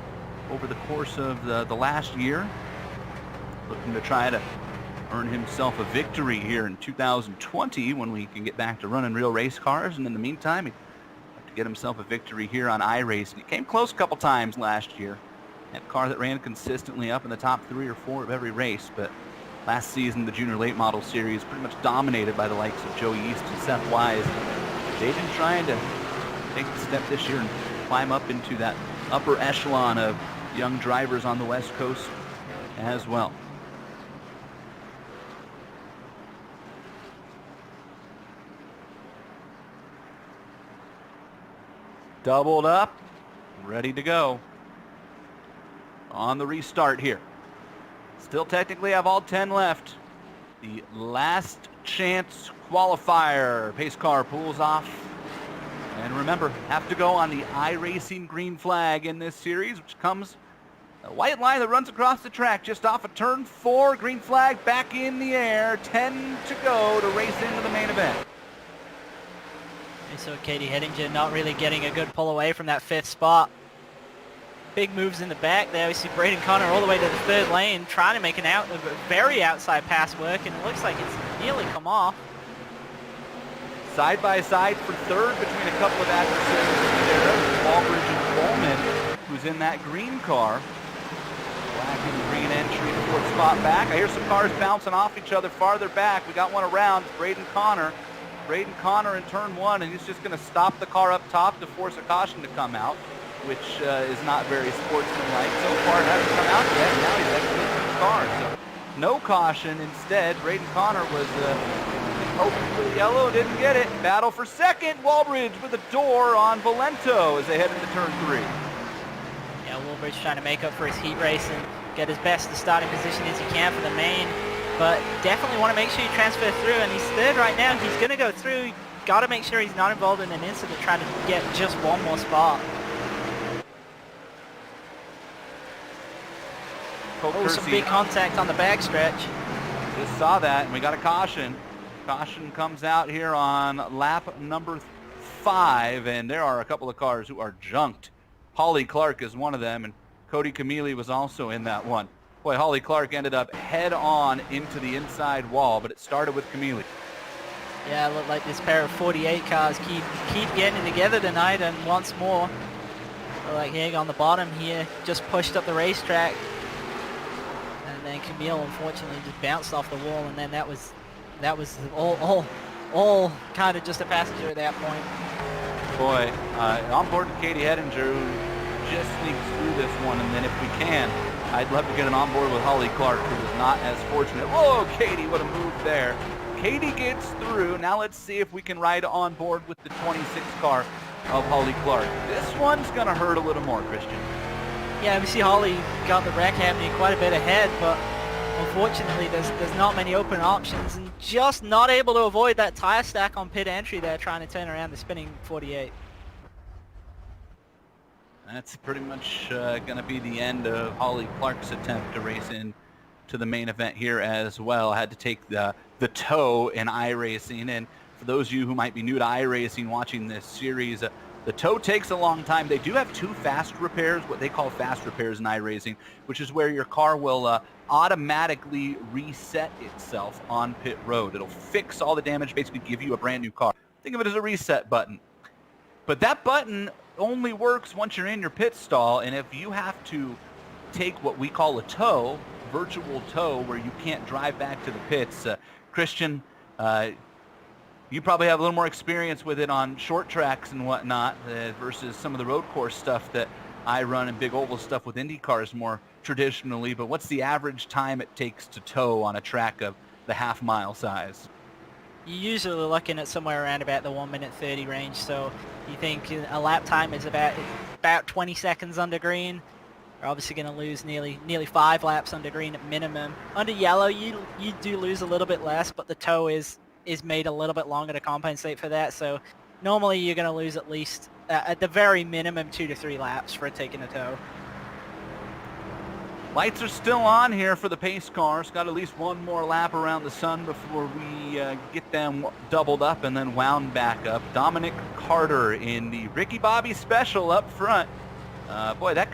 over the course of the last year. Looking to try to earn himself a victory here in 2020 when we can get back to running real race cars. And in the meantime, get himself a victory here on iRacing. He came close a couple times last year. Had a car that ran consistently up in the top 3 or 4 of every race, but last season the Junior Late Model Series pretty much dominated by the likes of Joey East and Seth Wise. They've been trying to take the step this year and climb up into that upper echelon of young drivers on the West Coast as well. Doubled up, ready to go on the restart here. Still technically have all 10 left. The last chance qualifier. Pace car pulls off. And remember, have to go on the iRacing green flag in this series, which comes a white line that runs across the track just off of turn 4. Green flag back in the air. 10 to go to race into the main event. So Katie Hettinger not really getting a good pull away from that 5th spot. Big moves in the back there. We see Braden Connor all the way to the 3rd lane trying to make a very outside pass work, and it looks like it's nearly come off. Side by side for 3rd between a couple of adversaries there. Walbridge and Coleman, who's in that green car. Black and green entry, 4th spot back. I hear some cars bouncing off each other farther back. We got one around. Braden Connor in turn 1, and he's just going to stop the car up top to force a caution to come out, which is not very sportsmanlike. So far it hasn't come out yet. Now he's exiting the car. So no caution. Instead, Braden Connor was hoping for the yellow, didn't get it. Battle for 2nd. Walbridge with a door on Valento as they head into turn 3. Yeah, Walbridge trying to make up for his heat race and get his best starting position as he can for the main. But definitely want to make sure you transfer through, and he's 3rd right now. He's going to go through. Got to make sure he's not involved in an incident trying to get just one more spot. Oh, some big contact on the backstretch. Just saw that, and we got a caution. Caution comes out here on lap number 5, and there are a couple of cars who are junked. Holly Clark is one of them, and Cody Camille was also in that one. Boy, Holly Clark ended up head-on into the inside wall, but it started with Camille. Yeah, it looked like this pair of 48 cars keep getting together tonight, and once more, like Haig on the bottom here, just pushed up the racetrack. And then Camille, unfortunately, just bounced off the wall, and then that was all kind of just a passenger at that point. Boy, on board with Katie Hettinger, who just sneaks through this one, and then if we can, I'd love to get an onboard with Holly Clark, who was not as fortunate. Whoa, Katie, what a move there. Katie gets through. Now let's see if we can ride on board with the 26 car of Holly Clark. This one's going to hurt a little more, Christian. Yeah, we see Holly got the wreck happening quite a bit ahead, but unfortunately there's not many open options, and just not able to avoid that tire stack on pit entry there, trying to turn around the spinning 48. That's pretty much going to be the end of Holly Clark's attempt to race in to the main event here as well. Had to take the tow in iRacing, and for those of you who might be new to iRacing watching this series, the tow takes a long time. They do have 2 fast repairs, what they call fast repairs in iRacing, which is where your car will automatically reset itself on pit road. It'll fix all the damage, basically give you a brand new car. think of it as a reset button. But that button only works once you're in your pit stall, and if you have to take what we call a tow, virtual tow, where you can't drive back to the pits, Christian, you probably have a little more experience with it on short tracks and whatnot versus some of the road course stuff that I run and big oval stuff with Indy cars more traditionally. But what's the average time it takes to tow on a track of the half-mile size? You're usually looking at somewhere around about the 1:30 range. So you think a lap time is about 20 seconds under green. You're obviously going to lose nearly 5 laps under green at minimum. Under yellow, you do lose a little bit less, but the tow is made a little bit longer to compensate for that. So normally you're going to lose at least, at the very minimum, 2 to 3 laps for taking a tow. Lights are still on here for the pace cars. Got at least one more lap around the sun before we get them doubled up and then wound back up. Dominic Carter in the Ricky Bobby Special up front. That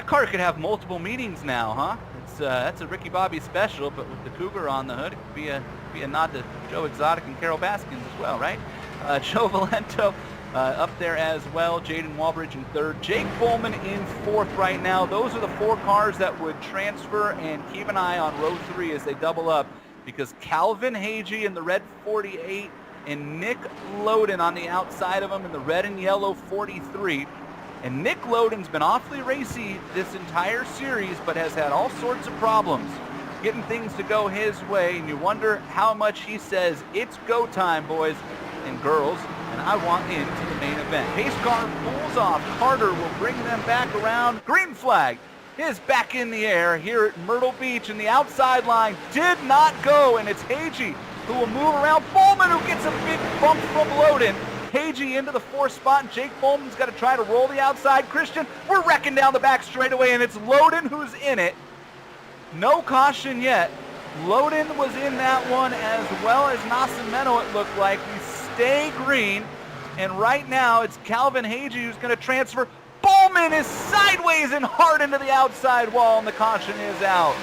car could have multiple meetings now, huh? That's a Ricky Bobby Special, but with the Cougar on the hood, it could be a nod to Joe Exotic and Carol Baskins as well, right? Joe Valento up there as well. Jaden Walbridge in third. Jake Bowman in fourth right now. Those are the 4 cars that would transfer, and keep an eye on row 3 as they double up, because Calvin Hagee in the red 48 and Nick Loden on the outside of him in the red and yellow 43. And Nick Loden's been awfully racy this entire series, but has had all sorts of problems getting things to go his way. And you wonder how much he says, it's go time, boys and girls, and I want into the main event. Pace car pulls off. Carter will bring them back around. Green flag is back in the air here at Myrtle Beach, and the outside line did not go, and it's Hagee who will move around. Bowman, who gets a big bump from Loden. Hagee into the 4th spot, and Jake Bowman's got to try to roll the outside. Christian, we're wrecking down the back straightaway, and it's Loden who's in it. No caution yet. Loden was in that one, as well as Nascimento, it looked like. We stay green, and right now it's Calvin Hagee who's going to transfer. Bowman is sideways and hard into the outside wall, and the caution is out.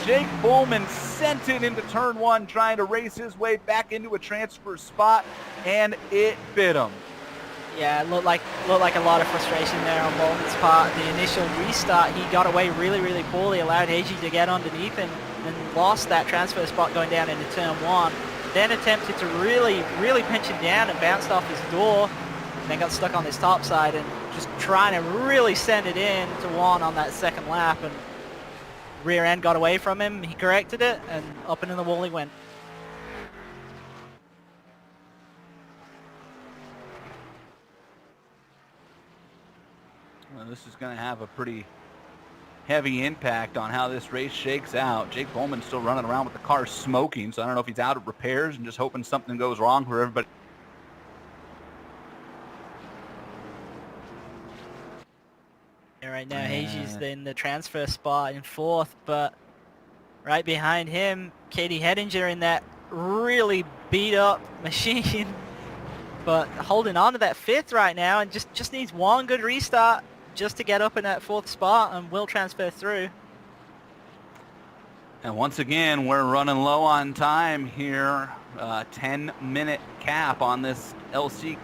Jake Bowman sent it into turn 1, trying to race his way back into a transfer spot, and it bit him. Yeah, it looked like a lot of frustration there on Bowman's part. The initial restart, he got away really poorly, allowed Hagee to get underneath him, and lost that transfer spot going down into turn 1. Then attempted to really pinch him down and bounced off his door, and then got stuck on his top side and just trying to really send it in to 1 on that second lap, and rear end got away from him. He corrected it, and up into the wall he went. Well, this is going to have a pretty heavy impact on how this race shakes out. Jake Bowman's still running around with the car smoking, so I don't know if he's out of repairs and just hoping something goes wrong for everybody. Right now, Hagee's in the transfer spot in 4th, but right behind him, Katie Hedinger in that really beat-up machine, but holding on to that 5th right now, and just needs one good restart just to get up in that 4th spot, and will transfer through. And once again, we're running low on time here. 10-minute cap on this LC.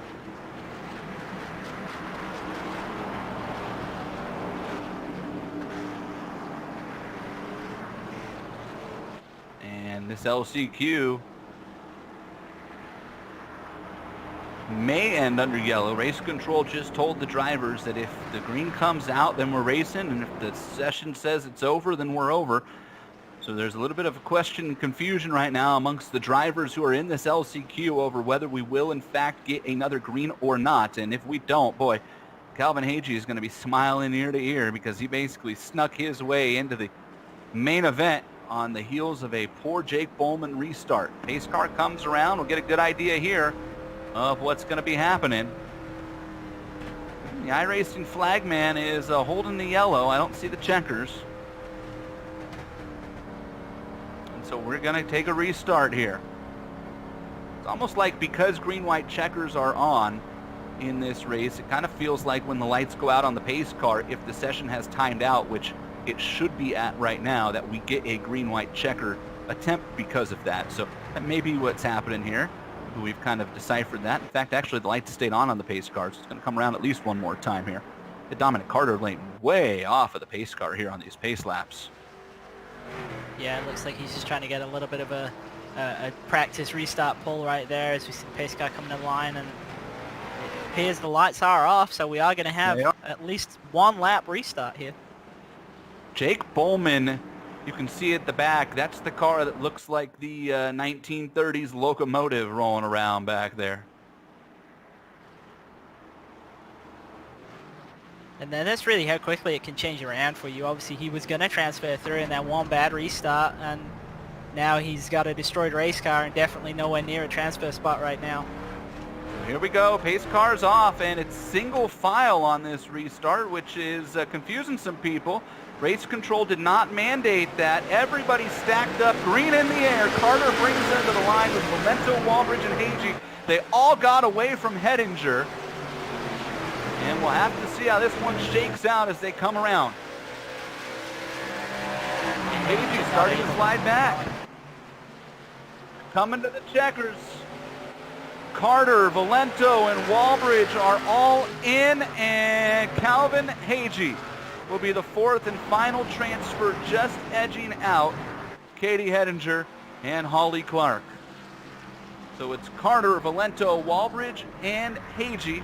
This LCQ may end under yellow. Race control just told the drivers that if the green comes out, then we're racing, and if the session says it's over, then we're over. So there's a little bit of a question and confusion right now amongst the drivers who are in this LCQ over whether we will in fact get another green or not. And if we don't, boy, Calvin Hagee is going to be smiling ear to ear, because he basically snuck his way into the main event on the heels of a poor Jake Bowman restart. Pace car comes around. We'll get a good idea here of what's going to be happening. The iRacing flagman is holding the yellow. I don't see the checkers. And so we're going to take a restart here. It's almost like, because green-white checkers are on in this race, it kind of feels like when the lights go out on the pace car, if the session has timed out, which it should be at right now, that we get a green-white checker attempt because of that. So that may be what's happening here. who we've kind of deciphered that. In fact, actually, the lights stayed on the pace car, so it's going to come around at least one more time here. The Dominic Carter lane way off of the pace car here on these pace laps. Yeah, it looks like he's just trying to get a little bit of a practice restart pull right there as we see the pace car coming in line, and it appears the lights are off, so we are going to have at least one lap restart here. Jake Bowman, you can see at the back, that's the car that looks like the 1930s locomotive rolling around back there. And then that's really how quickly it can change around for you. Obviously, he was going to transfer through in that one bad restart, and now he's got a destroyed race car and definitely nowhere near a transfer spot right now. Here we go, pace car's off, and it's single file on this restart, which is confusing some people. Race control did not mandate that. Everybody stacked up, green in the air. Carter brings into the line with Memento, Walbridge, and Hagee. They all got away from Hettinger. And we'll have to see how this one shakes out as they come around. Hagee starting to slide back. Coming to the checkers. Carter, Valento, and Walbridge are all in, and Calvin Hagee will be the fourth and final transfer, just edging out Katie Hettinger and Holly Clark. So it's Carter, Valento, Walbridge, and Hagee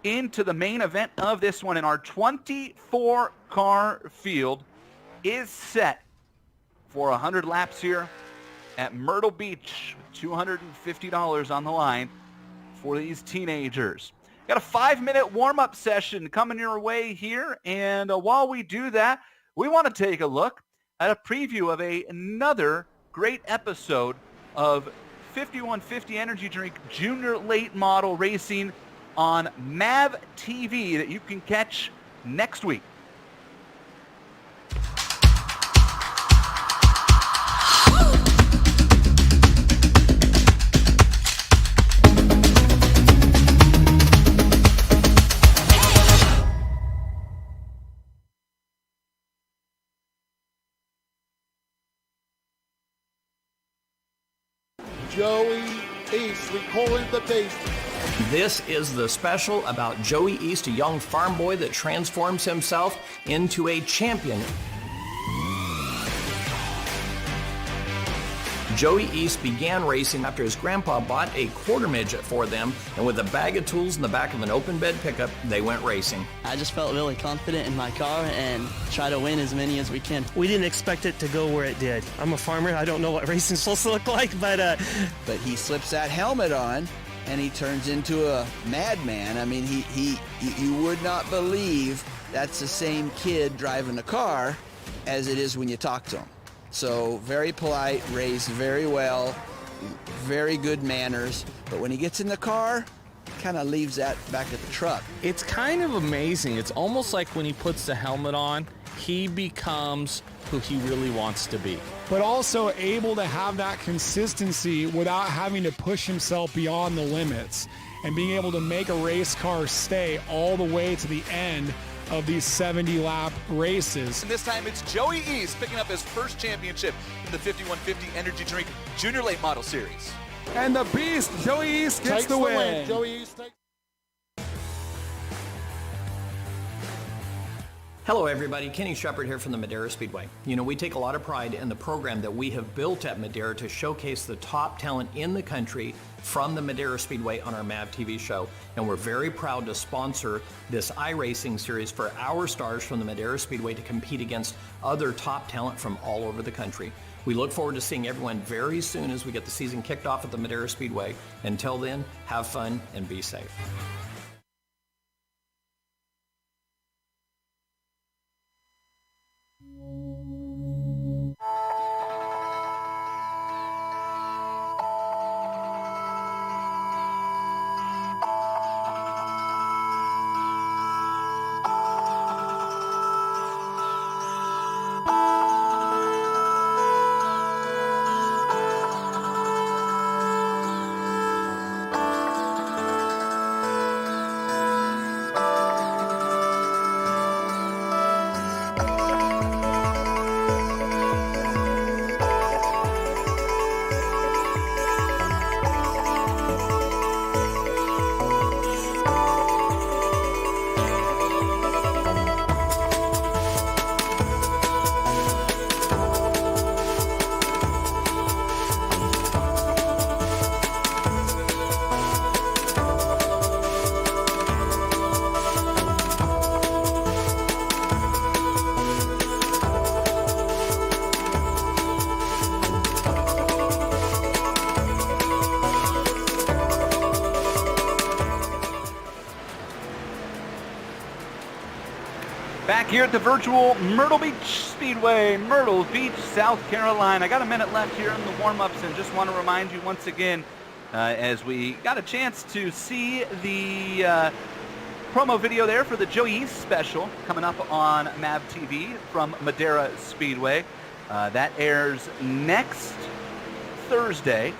into the main event of this one, and our 24-car field is set for 100 laps here at Myrtle Beach, $250 on the line for these teenagers. Got a 5-minute warm-up session coming your way here, and while we do that, we want to take a look at a preview of another great episode of 5150 Energy Drink Junior Late Model Racing on MAV TV that you can catch next week. Joey East recalling the base. This is the special about Joey East, a young farm boy that transforms himself into a champion. Joey East began racing after his grandpa bought a quarter midget for them, and with a bag of tools in the back of an open bed pickup, they went racing. I just felt really confident in my car and try to win as many as we can. We didn't expect it to go where it did. I'm a farmer. I don't know what racing's supposed to look like, but he slips that helmet on and he turns into a madman. I mean, you would not believe that's the same kid driving the car as it is when you talk to him. So very polite, raised very well, very good manners. But when he gets in the car, kind of leaves that back at the truck. It's kind of amazing. It's almost like when he puts the helmet on, he becomes who he really wants to be. But also able to have that consistency without having to push himself beyond the limits and being able to make a race car stay all the way to the end of these 70-lap races. And this time it's Joey East picking up his first championship in the 5150 Energy Drink Junior Late Model Series. And the beast, Joey East, gets the win. Joey East takes. Hello everybody, Kenny Shepard here from the Madera Speedway. You know, we take a lot of pride in the program that we have built at Madera to showcase the top talent in the country from the Madera Speedway on our MAV TV show. And we're very proud to sponsor this iRacing series for our stars from the Madera Speedway to compete against other top talent from all over the country. We look forward to seeing everyone very soon as we get the season kicked off at the Madera Speedway. Until then, have fun and be safe. back here at the virtual Myrtle Beach Speedway, Myrtle Beach, South Carolina. I got a minute left here in the warm-ups and just want to remind you once again, as we got a chance to see the promo video there for the Joey East special coming up on MAV TV from Madera Speedway. That airs next Thursday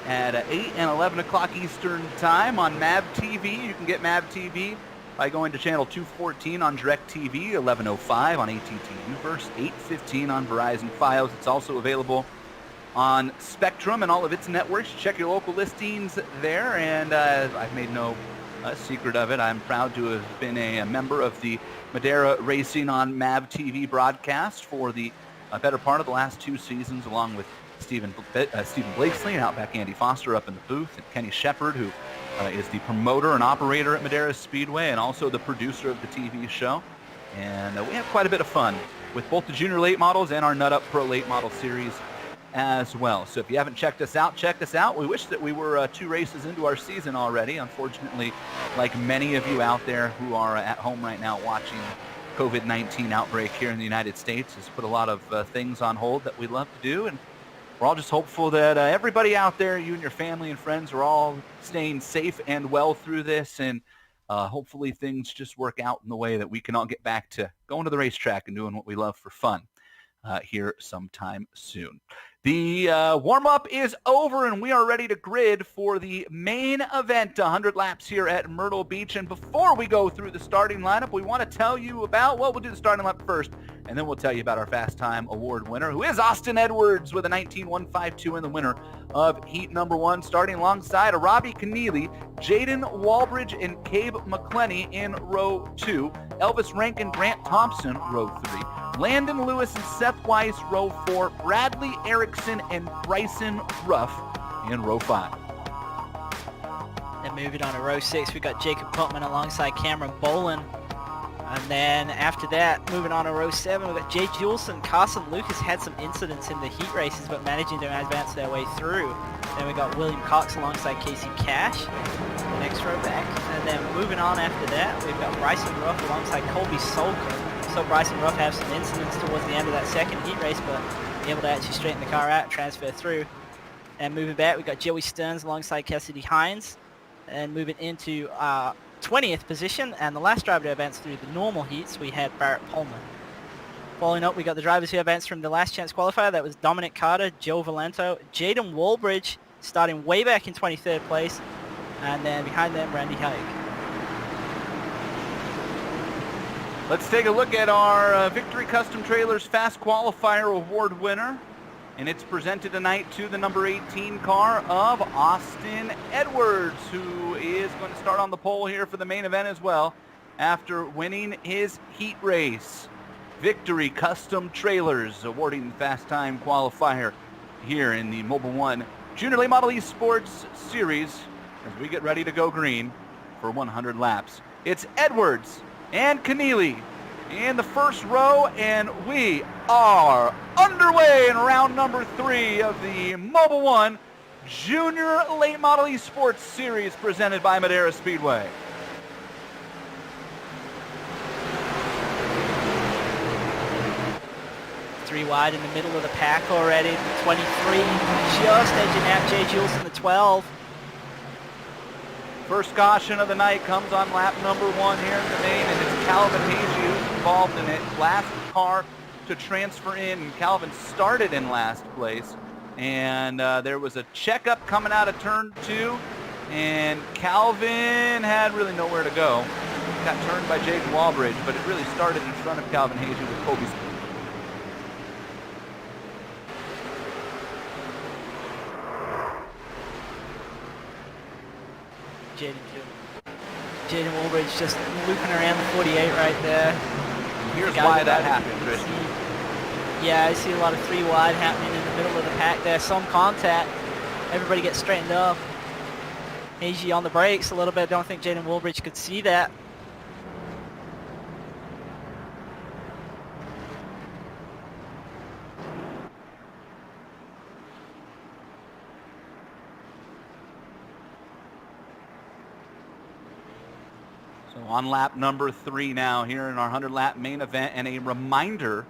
at 8 and 11 o'clock Eastern Time on MAV TV. You can get MAV TV by going to channel 214 on DirecTV, 1105 on AT&T Uverse, 815 on Verizon Fios. It's also available on Spectrum and all of its networks. Check your local listings there, and I've made no secret of it. I'm proud to have been a member of the Madera Racing on MAV TV broadcast for the better part of the last 2 seasons, along with Stephen Blakesley and Outback Andy Foster up in the booth, and Kenny Shepard, who is the promoter and operator at Madera Speedway and also the producer of the TV show. And we have quite a bit of fun with both the junior late models and our Nut Up Pro late model series as well. So if you haven't checked us out, check us out. We wish that we were 2 races into our season already. Unfortunately, like many of you out there who are at home right now watching COVID-19 outbreak here in the United States, has put a lot of things on hold that we'd love to do. And we're all just hopeful that everybody out there, you and your family and friends, are all staying safe and well through this, and hopefully things just work out in the way that we can all get back to going to the racetrack and doing what we love for fun here sometime soon. The warm-up is over, and we are ready to grid for the main event, 100 laps here at Myrtle Beach. And before we go through the starting lineup, we want to tell you about, well, we'll do the starting lineup first, and then we'll tell you about our Fast Time Award winner, who is Austin Edwards with a 19.152 in the winner of Heat number 1, starting alongside Robbie Keneally, Jaden Walbridge, and Cabe McClenny in row 2, Elvis Rankin, Grant Thompson, row 3, Landon Lewis and Seth Weiss, row 4, Bradley Erickson and Bryson Ruff in row 5. Then moving on to row 6, we've got Jacob Putman alongside Cameron Bolin. And then after that, moving on to row 7, we've got Jay Juleson. Carson Lucas had some incidents in the heat races, but managing to advance their way through. Then we got William Cox alongside Casey Cash, next row back. And then moving on after that, we've got Bryson Ruff alongside Colby Solker. So Bryson Ruff had some incidents towards the end of that second heat race, but able to actually straighten the car out, transfer through. And moving back, we've got Joey Stearns alongside Cassidy Hines. And moving into 20th position, and the last driver to advance through the normal heats, we had Barrett Pullman. Following up, we got the drivers who advanced from the last chance qualifier. That was Dominic Carter, Joe Valento, Jaden Walbridge, starting way back in 23rd place, and then behind them, Randy Haig. Let's take a look at our Victory Custom Trailers Fast Qualifier Award winner. And it's presented tonight to the number 18 car of Austin Edwards, who is going to start on the pole here for the main event as well after winning his heat race. Victory Custom Trailers awarding the Fast Time Qualifier here in the Mobil 1 Junior Late Model eSports Series as we get ready to go green for 100 laps. It's Edwards and Keneally in the first row, and we are underway in round number 3 of the Mobil 1 Junior Late Model eSports Series presented by Madera Speedway. Three wide in the middle of the pack already. 23 just edging out Jay Jules in the 12. First caution of the night comes on lap number 1 here in the main, and it's Calvin Hagee who's involved in it. Last car to transfer in. Calvin started in last place, and there was a checkup coming out of turn 2, and Calvin had really nowhere to go. Got turned by Jake Walbridge, but it really started in front of Calvin Hagee with Kobe. Jaden Walbridge just looping around the 48 right there. Here's why that happened, Chris. Yeah, I see a lot of 3 wide happening in the middle of the pack there. Some contact. Everybody gets straightened up. Hagee on the brakes a little bit. Don't think Jaden Walbridge could see that. So So on lap number 3 now here in our 100-lap main event, and a reminder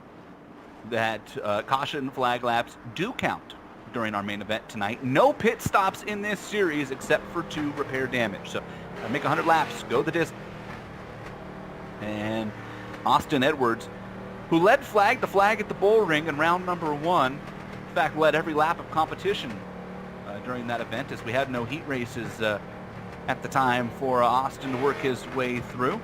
that caution flag laps do count during our main event tonight. No pit stops in this series except for 2 repair damage. So make 100 laps, go the distance. And Austin Edwards, who led the flag at the bull ring in round number 1, in fact led every lap of competition during that event, as we had no heat races at the time for Austin to work his way through.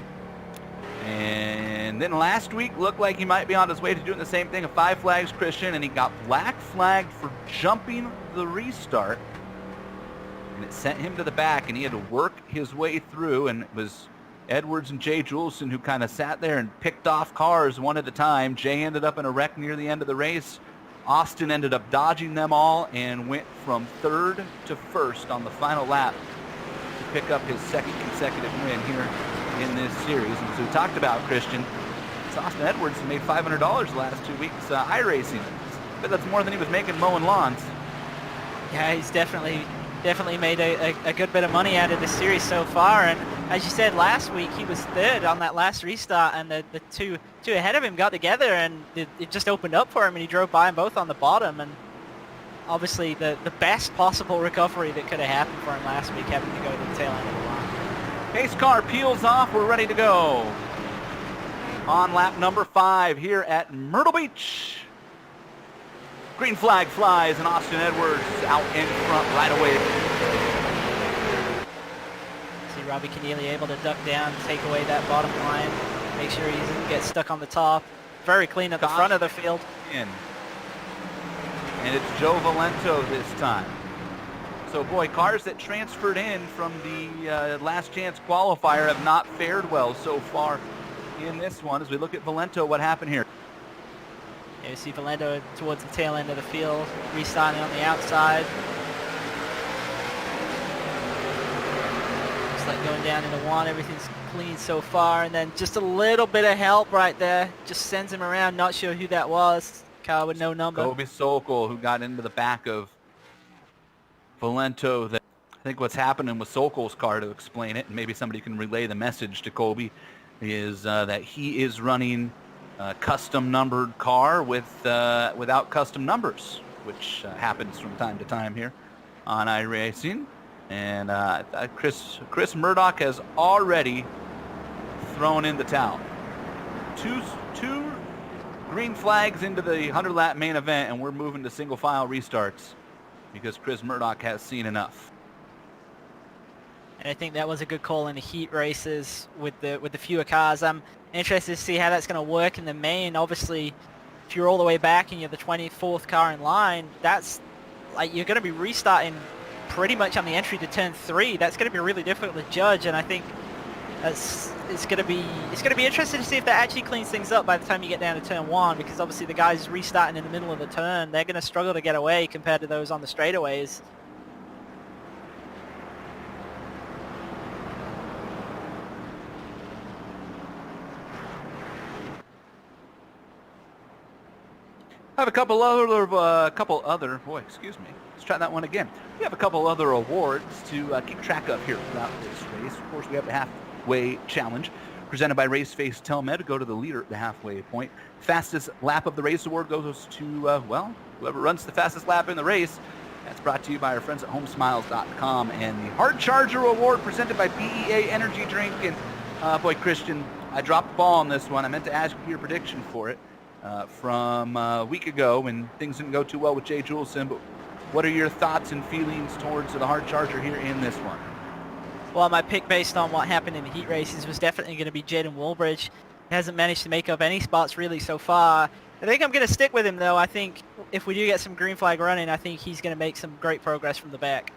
And then last week looked like he might be on his way to doing the same thing, a 5 flags Christian, and he got black flagged for jumping the restart, and it sent him to the back, and he had to work his way through, and it was Edwards and Jay Juleson who kind of sat there and picked off cars one at a time. Jay ended up in a wreck near the end of the race. Austin ended up dodging them all and went from 3rd to 1st on the final lap to pick up his 2nd consecutive win here in this series. And as we talked about, Christian, Austin Edwards made $500 the last 2 weeks iRacing. But that's more than he was making mowing lawns. Yeah, he's definitely made a good bit of money out of this series so far. And as you said, last week he was 3rd on that last restart, and the two ahead of him got together, and it just opened up for him, and he drove by them both on the bottom. And obviously the best possible recovery that could have happened for him last week, having to go to the tail end of the line. Pace car peels off. We're ready to go on lap number 5 here at Myrtle Beach. Green flag flies, and Austin Edwards out in front right away. See Robbie Keneally able to duck down, take away that bottom line, make sure he doesn't get stuck on the top. Very clean at the front of the field. And it's Joe Valento this time. So boy, cars that transferred in from the last chance qualifier have not fared well so far in this one. As we look at Valento, what happened here? You see Valento towards the tail end of the field, restarting on the outside. Just like going down into 1, everything's clean so far, and then just a little bit of help right there, just sends him around. Not sure who that was. Car with no number. Kobe Sokol, who got into the back of Valento. I think what's happening with Sokol's car, to explain it, and maybe somebody can relay the message to Kobe, is that he is running custom numbered car without custom numbers, which happens from time to time here on iRacing. And Chris Murdoch has already thrown in the towel. Two green flags into the 100-lap main event, and we're moving to single file restarts because Chris Murdoch has seen enough. And I think that was a good call in the heat races with the fewer cars. I'm interested to see how that's going to work in the main. Obviously, if you're all the way back and you're the 24th car in line, that's like you're going to be restarting pretty much on the entry to turn 3. That's going to be really difficult to judge, and I think it's going to be interesting to see if that actually cleans things up by the time you get down to turn 1, because obviously the guys restarting in the middle of the turn, they're going to struggle to get away compared to those on the straightaways. I have a couple other, excuse me. Let's try that one again. We have a couple other awards to keep track of here throughout this race. Of course, we have the halfway challenge presented by Raceface Telmed. Go to the leader at the halfway point. Fastest lap of the race award goes to, whoever runs the fastest lap in the race. That's brought to you by our friends at homesmiles.com. And the Hard Charger award presented by BEA Energy Drink. And Christian, I dropped the ball on this one. I meant to ask you your prediction for it from a week ago when things didn't go too well with Jay Juleson. But what are your thoughts and feelings towards the Hard Charger here in this one? Well, my pick based on what happened in the heat races was definitely going to be Jaden Woolbridge. He hasn't managed to make up any spots really so far. I think I'm going to stick with him, though. I think if we do get some green flag running, I think he's going to make some great progress from the back.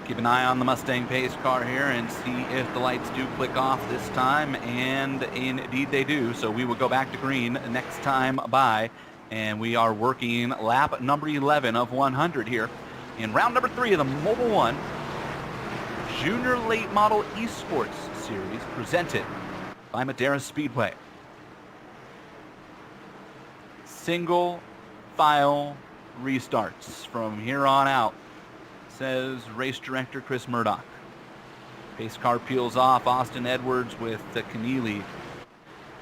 Keep an eye on the Mustang pace car here and see if the lights do click off this time, and indeed they do. So we will go back to green next time by, and we are working lap number 11 of 100 here in round number 3 of the Mobil 1 Junior Late Model eSports Series presented by Madera Speedway. single file restarts from here on out, says race director Chris Murdoch. Pace car peels off. Austin Edwards with the Keneally.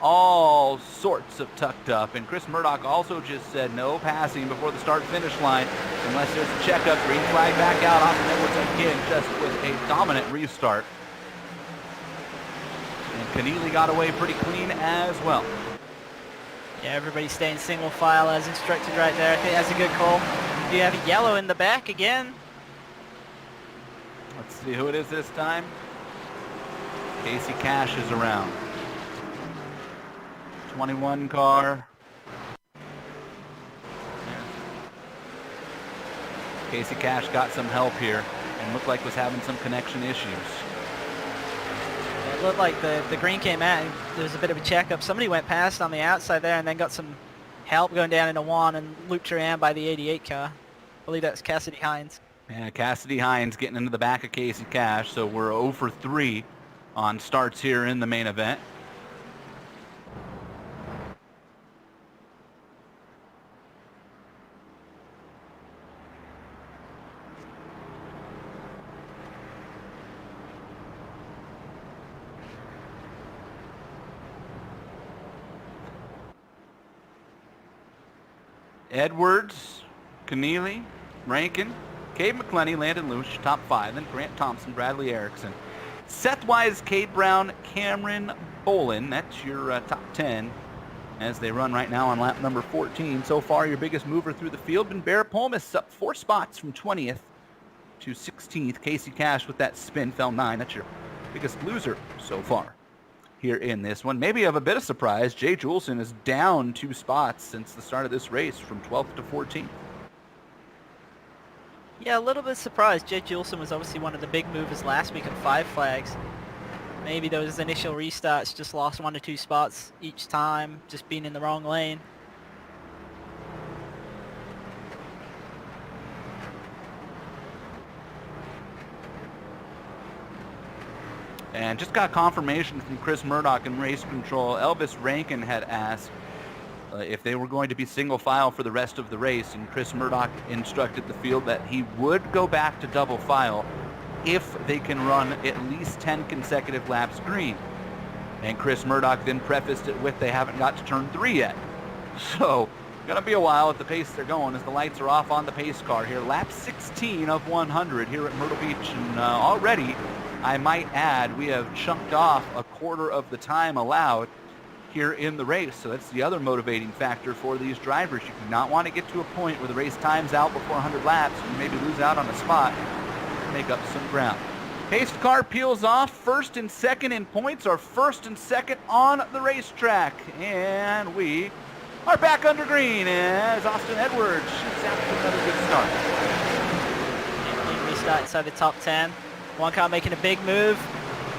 All sorts of tucked up. And Chris Murdoch also just said no passing before the start-finish line unless there's a checkup. Green flag back out. Austin Edwards again just with a dominant restart. And Keneally got away pretty clean as well. Yeah, everybody staying single file as instructed right there. I think that's a good call. You have a yellow in the back again. Let's see who it is this time. Casey Cash is around. 21 car. Casey Cash got some help here and looked like was having some connection issues. It looked like the green came out and there was a bit of a checkup. Somebody went past on the outside there and then got some help going down into one and looped around by the 88 car. I believe that's Cassidy Hines. Yeah, Cassidy Hines getting into the back of Casey Cash, so we're 0 for 3 on starts here in the main event. Edwards, Keneally, Rankin, Cade McClenny, Landon Lush, top 5. Then Grant Thompson, Bradley Erickson. Seth Wise, Cade Brown, Cameron Bolin. That's your top 10 as they run right now on lap number 14. So far, your biggest mover through the field been Barrett Polmis, up 4 spots from 20th to 16th. Casey Cash with that spin fell 9. That's your biggest loser so far here in this one. Maybe of a bit of surprise, Jay Juleson is down 2 spots since the start of this race from 12th to 14th. Yeah, a little bit surprised. Jay Juleson was obviously one of the big movers last week on 5 flags. Maybe those initial restarts just lost 1 to 2 spots each time, just being in the wrong lane. And just got confirmation from Chris Murdoch in race control. Elvis Rankin had asked if they were going to be single file for the rest of the race, and Chris Murdoch instructed the field that he would go back to double file if they can run at least 10 consecutive laps green. And Chris Murdoch then prefaced it with they haven't got to turn 3 yet. So, gonna be a while at the pace they're going as the lights are off on the pace car here. Lap 16 of 100 here at Myrtle Beach, and already, I might add, we have chunked off a quarter of the time allowed here in the race. So that's the other motivating factor for these drivers. You do not want to get to a point where the race times out before 100 laps and you maybe lose out on a spot, make up some ground. Paced car peels off. First and second in points are first and second on the racetrack. And we are back under green as Austin Edwards shoots out to another good start. And restart inside the top 10. One car making a big move.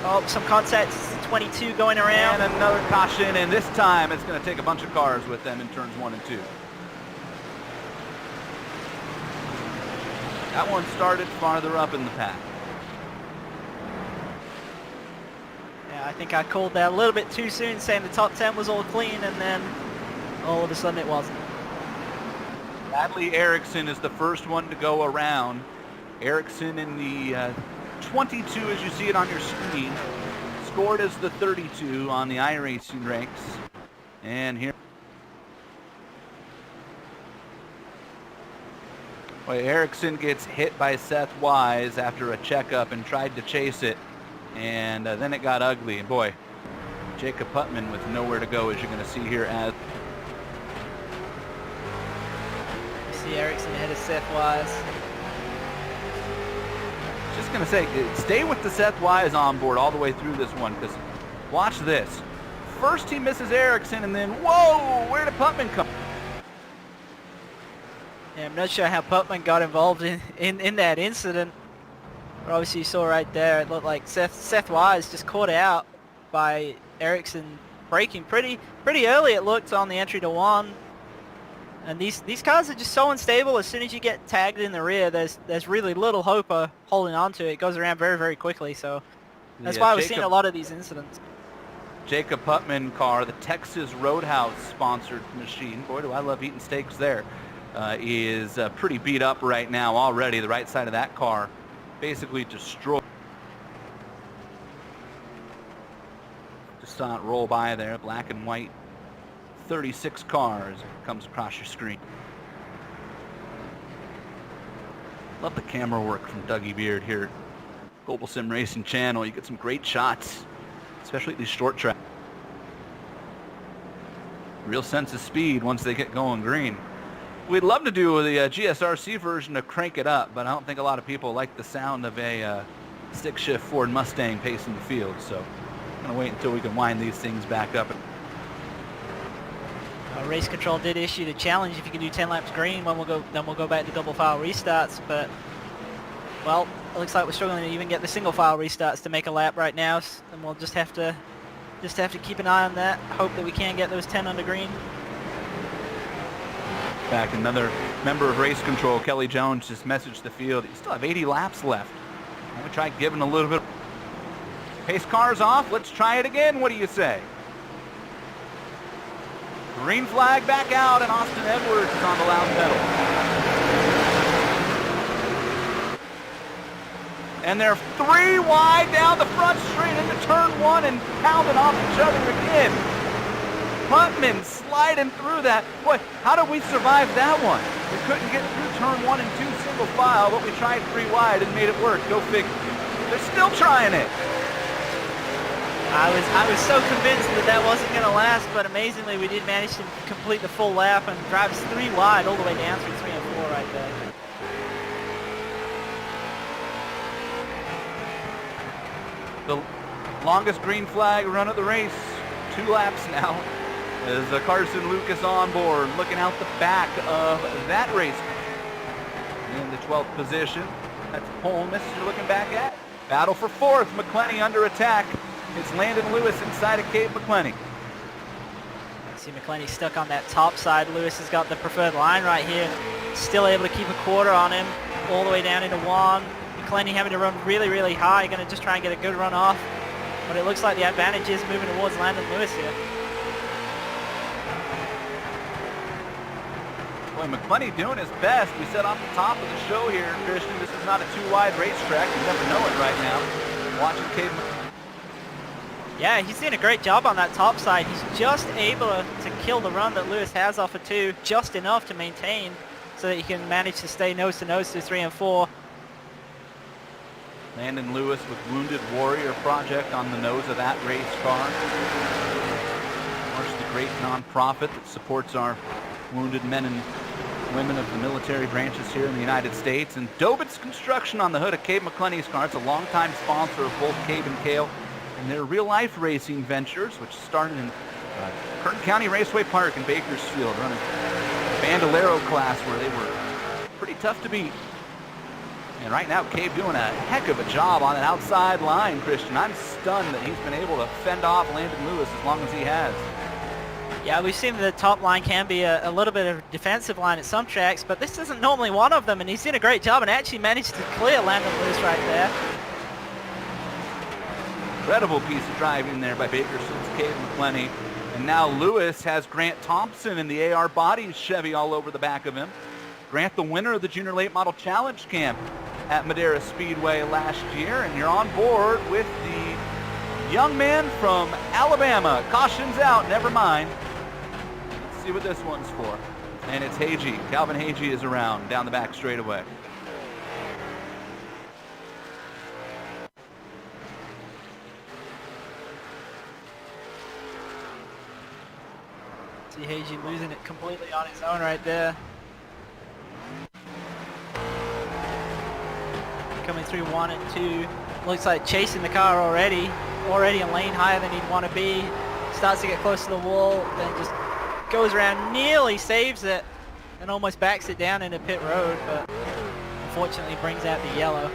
Oh, some contact. 22 going around. And another caution, and this time it's going to take a bunch of cars with them in turns 1 and 2. That one started farther up in the pack. Yeah, I think I called that a little bit too soon, saying the top 10 was all clean, and then all of a sudden it wasn't. Bradley Erickson is the first one to go around. Erickson in the 22 as you see it on your screen. Scored as the 32 on the iRacing ranks. And here, boy, Erickson gets hit by Seth Wise after a checkup and tried to chase it. And then it got ugly. And boy, Jacob Putman with nowhere to go, as you're going to see here as You see Erickson ahead of Seth Wise. Just going to say, stay with the Seth Wise on board all the way through this one, because watch this. First he misses Erickson, and then, whoa, where did Putman come? Yeah, I'm not sure how Putman got involved in that incident. But obviously you saw right there, it looked like Seth Wise just caught out by Erickson braking pretty early, it looked, on the entry to 1. And these cars are just so unstable. As soon as you get tagged in the rear, there's really little hope of holding on to it. It goes around very, very quickly. So that's why we're seeing a lot of these incidents. Jacob Putman car, the Texas Roadhouse sponsored machine. Boy, do I love eating steaks there. Is pretty beat up right now already. The right side of that car basically destroyed. Just saw it roll by there, black and white. 36 cars comes across your screen. Love the camera work from Dougie Beard here at Global SimRacing Channel. You get some great shots, especially at these short tracks. Real sense of speed once they get going green. We'd love to do the GSRC version to crank it up, but I don't think a lot of people like the sound of a stick-shift Ford Mustang pacing the field, so I'm going to wait until we can wind these things back up. Race Control did issue the challenge if you can do 10 laps green, then we'll go back to double file restarts, but, well, it looks like we're struggling to even get the single file restarts to make a lap right now, and we'll just have to keep an eye on that, hope that we can get those 10 under green. Back, another member of Race Control, Kelly Jones, just messaged the field. You still have 80 laps left. I'm going to try giving a little bit. Pace cars off. Let's try it again. What do you say? Green flag back out, and Austin Edwards is on the loud pedal. And they're 3 wide down the front straight into turn 1 and pounding off each other again. Putman sliding through that. Boy, how did we survive that one? We couldn't get through turn 1 and 2 single file, but we tried 3 wide and made it work. Go figure. They're still trying it. I was so convinced that wasn't going to last, but amazingly we did manage to complete the full lap and drive us 3 wide all the way down through 3 and 4 right there. The longest green flag run of the race, 2 laps now. As Carson Lucas on board, looking out the back of that race. In the 12th position, that's Holmes you're looking back at. Battle for 4th, McClenny under attack. It's Landon Lewis inside of Cade McClenny. See McClenny stuck on that top side. Lewis has got the preferred line right here. Still able to keep a quarter on him all the way down into 1. McClenny having to run really, really high. Going to just try and get a good run off. But it looks like the advantage is moving towards Landon Lewis here. Boy, McClenny doing his best. We said off the top of the show here, Christian, this is not a too wide racetrack. You never know it right now. Watching Cade McClenny. Yeah, he's doing a great job on that top side. He's just able to kill the run that Lewis has off of 2, just enough to maintain so that he can manage to stay nose to nose through 3 and 4. Landon Lewis with Wounded Warrior Project on the nose of that race car. Of course, the great nonprofit that supports our wounded men and women of the military branches here in the United States. And Dobitz Construction on the hood of Cade McClenny's car. It's a longtime sponsor of both Cade and Cale and their real-life racing ventures, which started in Curtin County Raceway Park in Bakersfield, running Bandolero class where they were pretty tough to beat. And right now, Cade doing a heck of a job on that outside line, Christian. I'm stunned that he's been able to fend off Landon Lewis as long as he has. Yeah, we've seen the top line can be a little bit of a defensive line at some tracks, but this isn't normally one of them, and he's doing a great job and actually managed to clear Landon Lewis right there. Incredible piece of driving there by Bakersfield's Cade McClenny. And now Lewis has Grant Thompson in the AR Bodies Chevy all over the back of him. Grant, the winner of the Junior Late Model Challenge Camp at Madera Speedway last year, and you're on board with the young man from Alabama. Caution's out, never mind. Let's see what this one's for. And it's Hagee. Calvin Hagee is around down the back straightaway. See Hagee losing it completely on his own right there. Coming through 1 and 2. Looks like chasing the car already a lane higher than he'd want to be. Starts to get close to the wall, then just goes around, nearly saves it, and almost backs it down into pit road, but unfortunately brings out the yellow.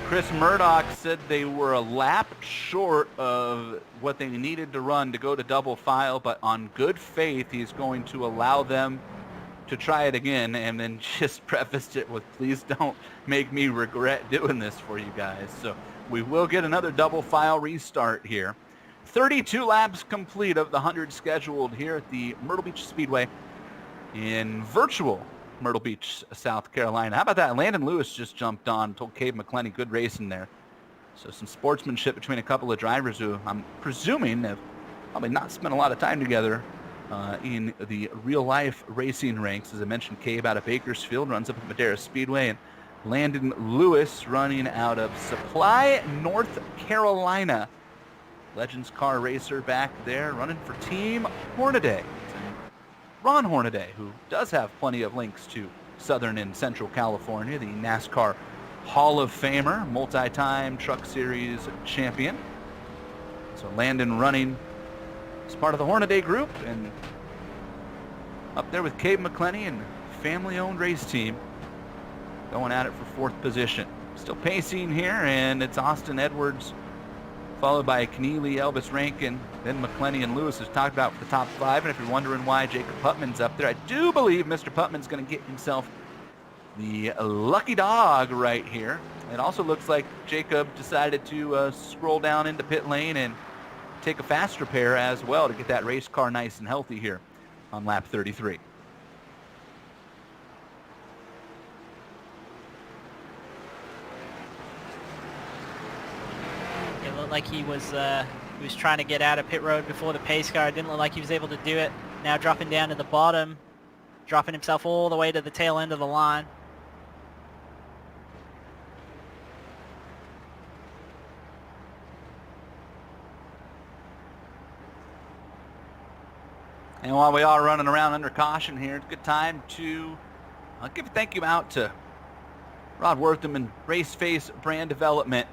Chris Murdoch said they were a lap short of what they needed to run to go to double file, but on good faith, he's going to allow them to try it again, and then just prefaced it with, please don't make me regret doing this for you guys. So we will get another double file restart here. 32 laps complete of the 100 scheduled here at the Myrtle Beach Speedway in virtual Myrtle Beach, South Carolina. How about that? Landon Lewis just jumped on, told Cave McClenny, good racing there. So some sportsmanship between a couple of drivers who I'm presuming have probably not spent a lot of time together in the real-life racing ranks. As I mentioned, Cave out of Bakersfield, runs up at Madera Speedway, and Landon Lewis running out of Supply, North Carolina. Legends car racer back there, running for Team Hornaday. Ron Hornaday, who does have plenty of links to Southern and Central California, the NASCAR Hall of Famer, multi-time Truck Series champion. So Landon running as part of the Hornaday group, and up there with Cave McClenny and family-owned race team going at it for fourth position. Still pacing here, and it's Austin Edwards followed by Keneally, Elvis Rankin, then McClenny and Lewis has talked about for the top five. And if you're wondering why Jacob Putman's up there, I do believe Mr. Putman's going to get himself the lucky dog right here. It also looks like Jacob decided to scroll down into pit lane and take a fast repair as well to get that race car nice and healthy here on lap 33. It looked like he was trying to get out of pit road before the pace car. It didn't look like he was able to do it. Now dropping down to the bottom, dropping himself all the way to the tail end of the line. And while we are running around under caution here, it's a good time to give a thank you out to Rod Wortham and Raceface Brand Development.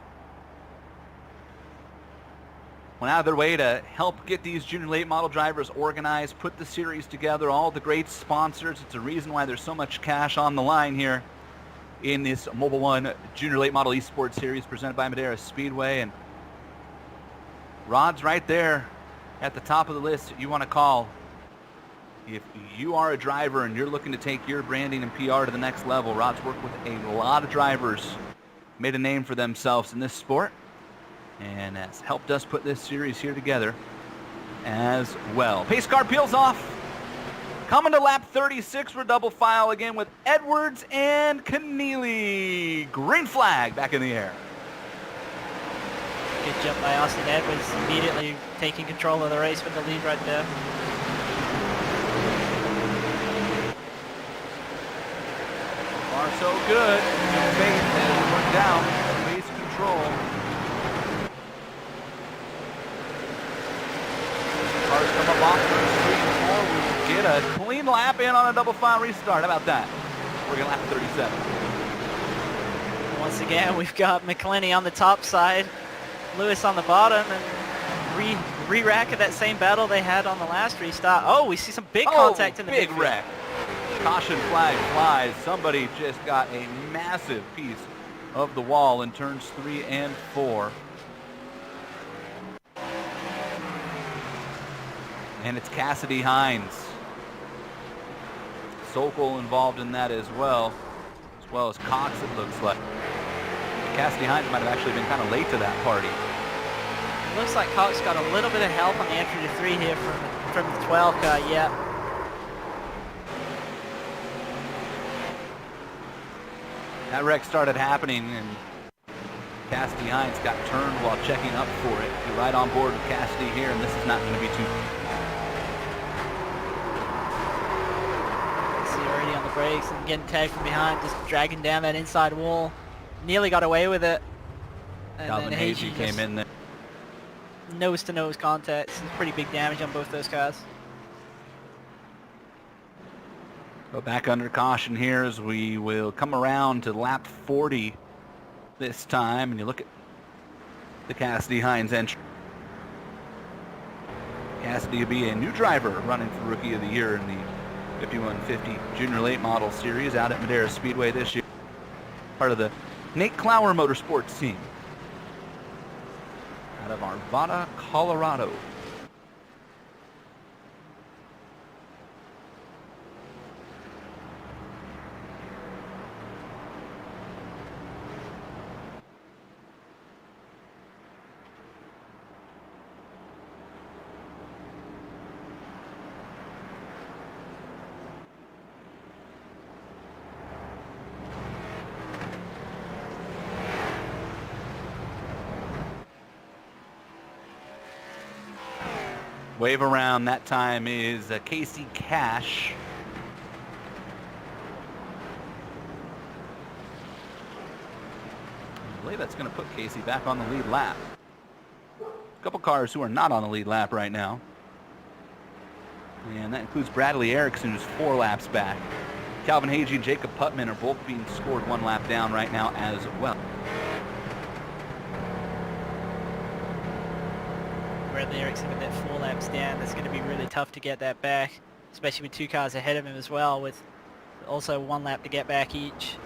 Went out of their way to help get these junior late model drivers organized, put the series together, all the great sponsors. It's a reason why there's so much cash on the line here in this Mobil 1 Junior Late Model Esports Series presented by Madera Speedway. And Rod's right there at the top of the list that you want to call. If you are a driver and you're looking to take your branding and PR to the next level, Rod's worked with a lot of drivers, made a name for themselves in this sport, and has helped us put this series here together as well. Pace car peels off. Coming to lap 36, we're double file again with Edwards and Keneally. Green flag back in the air. Good jump by Austin Edwards, immediately taking control of the race with the lead right there. Far so good. Faith has run down. Pace control. Cars come up off the street before we get a clean lap in on a double file restart. How about that? We're going to lap 37. Once again, we've got McClenny on the top side, Lewis on the bottom, and re-rack of that same battle they had on the last restart. Oh, we see some big contact in the big wreck. Caution flag flies. Somebody just got a massive piece of the wall in turns 3 and 4. And it's Cassidy Hines. Sokol involved in that as well as Cox, it looks like. Cassidy Hines might have actually been kind of late to that party. It looks like Cox got a little bit of help on the entry to 3 here from the 12 car, yeah. That wreck started happening, and Cassidy Hines got turned while checking up for it. You're right on board with Cassidy here, and this is not going to be too... See already on the brakes and getting tagged from behind, just dragging down that inside wall. Nearly got away with it. And Calvin then Hazy came in there. Nose-to-nose contact. Some pretty big damage on both those cars. Go back under caution here as we will come around to lap 40 this time, and you look at the Cassidy Hines entry. Cassidy will be a new driver running for Rookie of the Year in the 5150 Junior Late Model Series out at Madera Speedway this year. Part of the Nate Clower Motorsports team out of Arvada, Colorado. Wave around, that time is Casey Cash. I believe that's going to put Casey back on the lead lap. A couple cars who are not on the lead lap right now. And that includes Bradley Erickson, who's 4 laps back. Calvin Hagee and Jacob Putman are both being scored 1 lap down right now as well. Bradley Erickson with that 4 laps down, that's going to be really tough to get that back, especially with 2 cars ahead of him as well, with also 1 lap to get back each.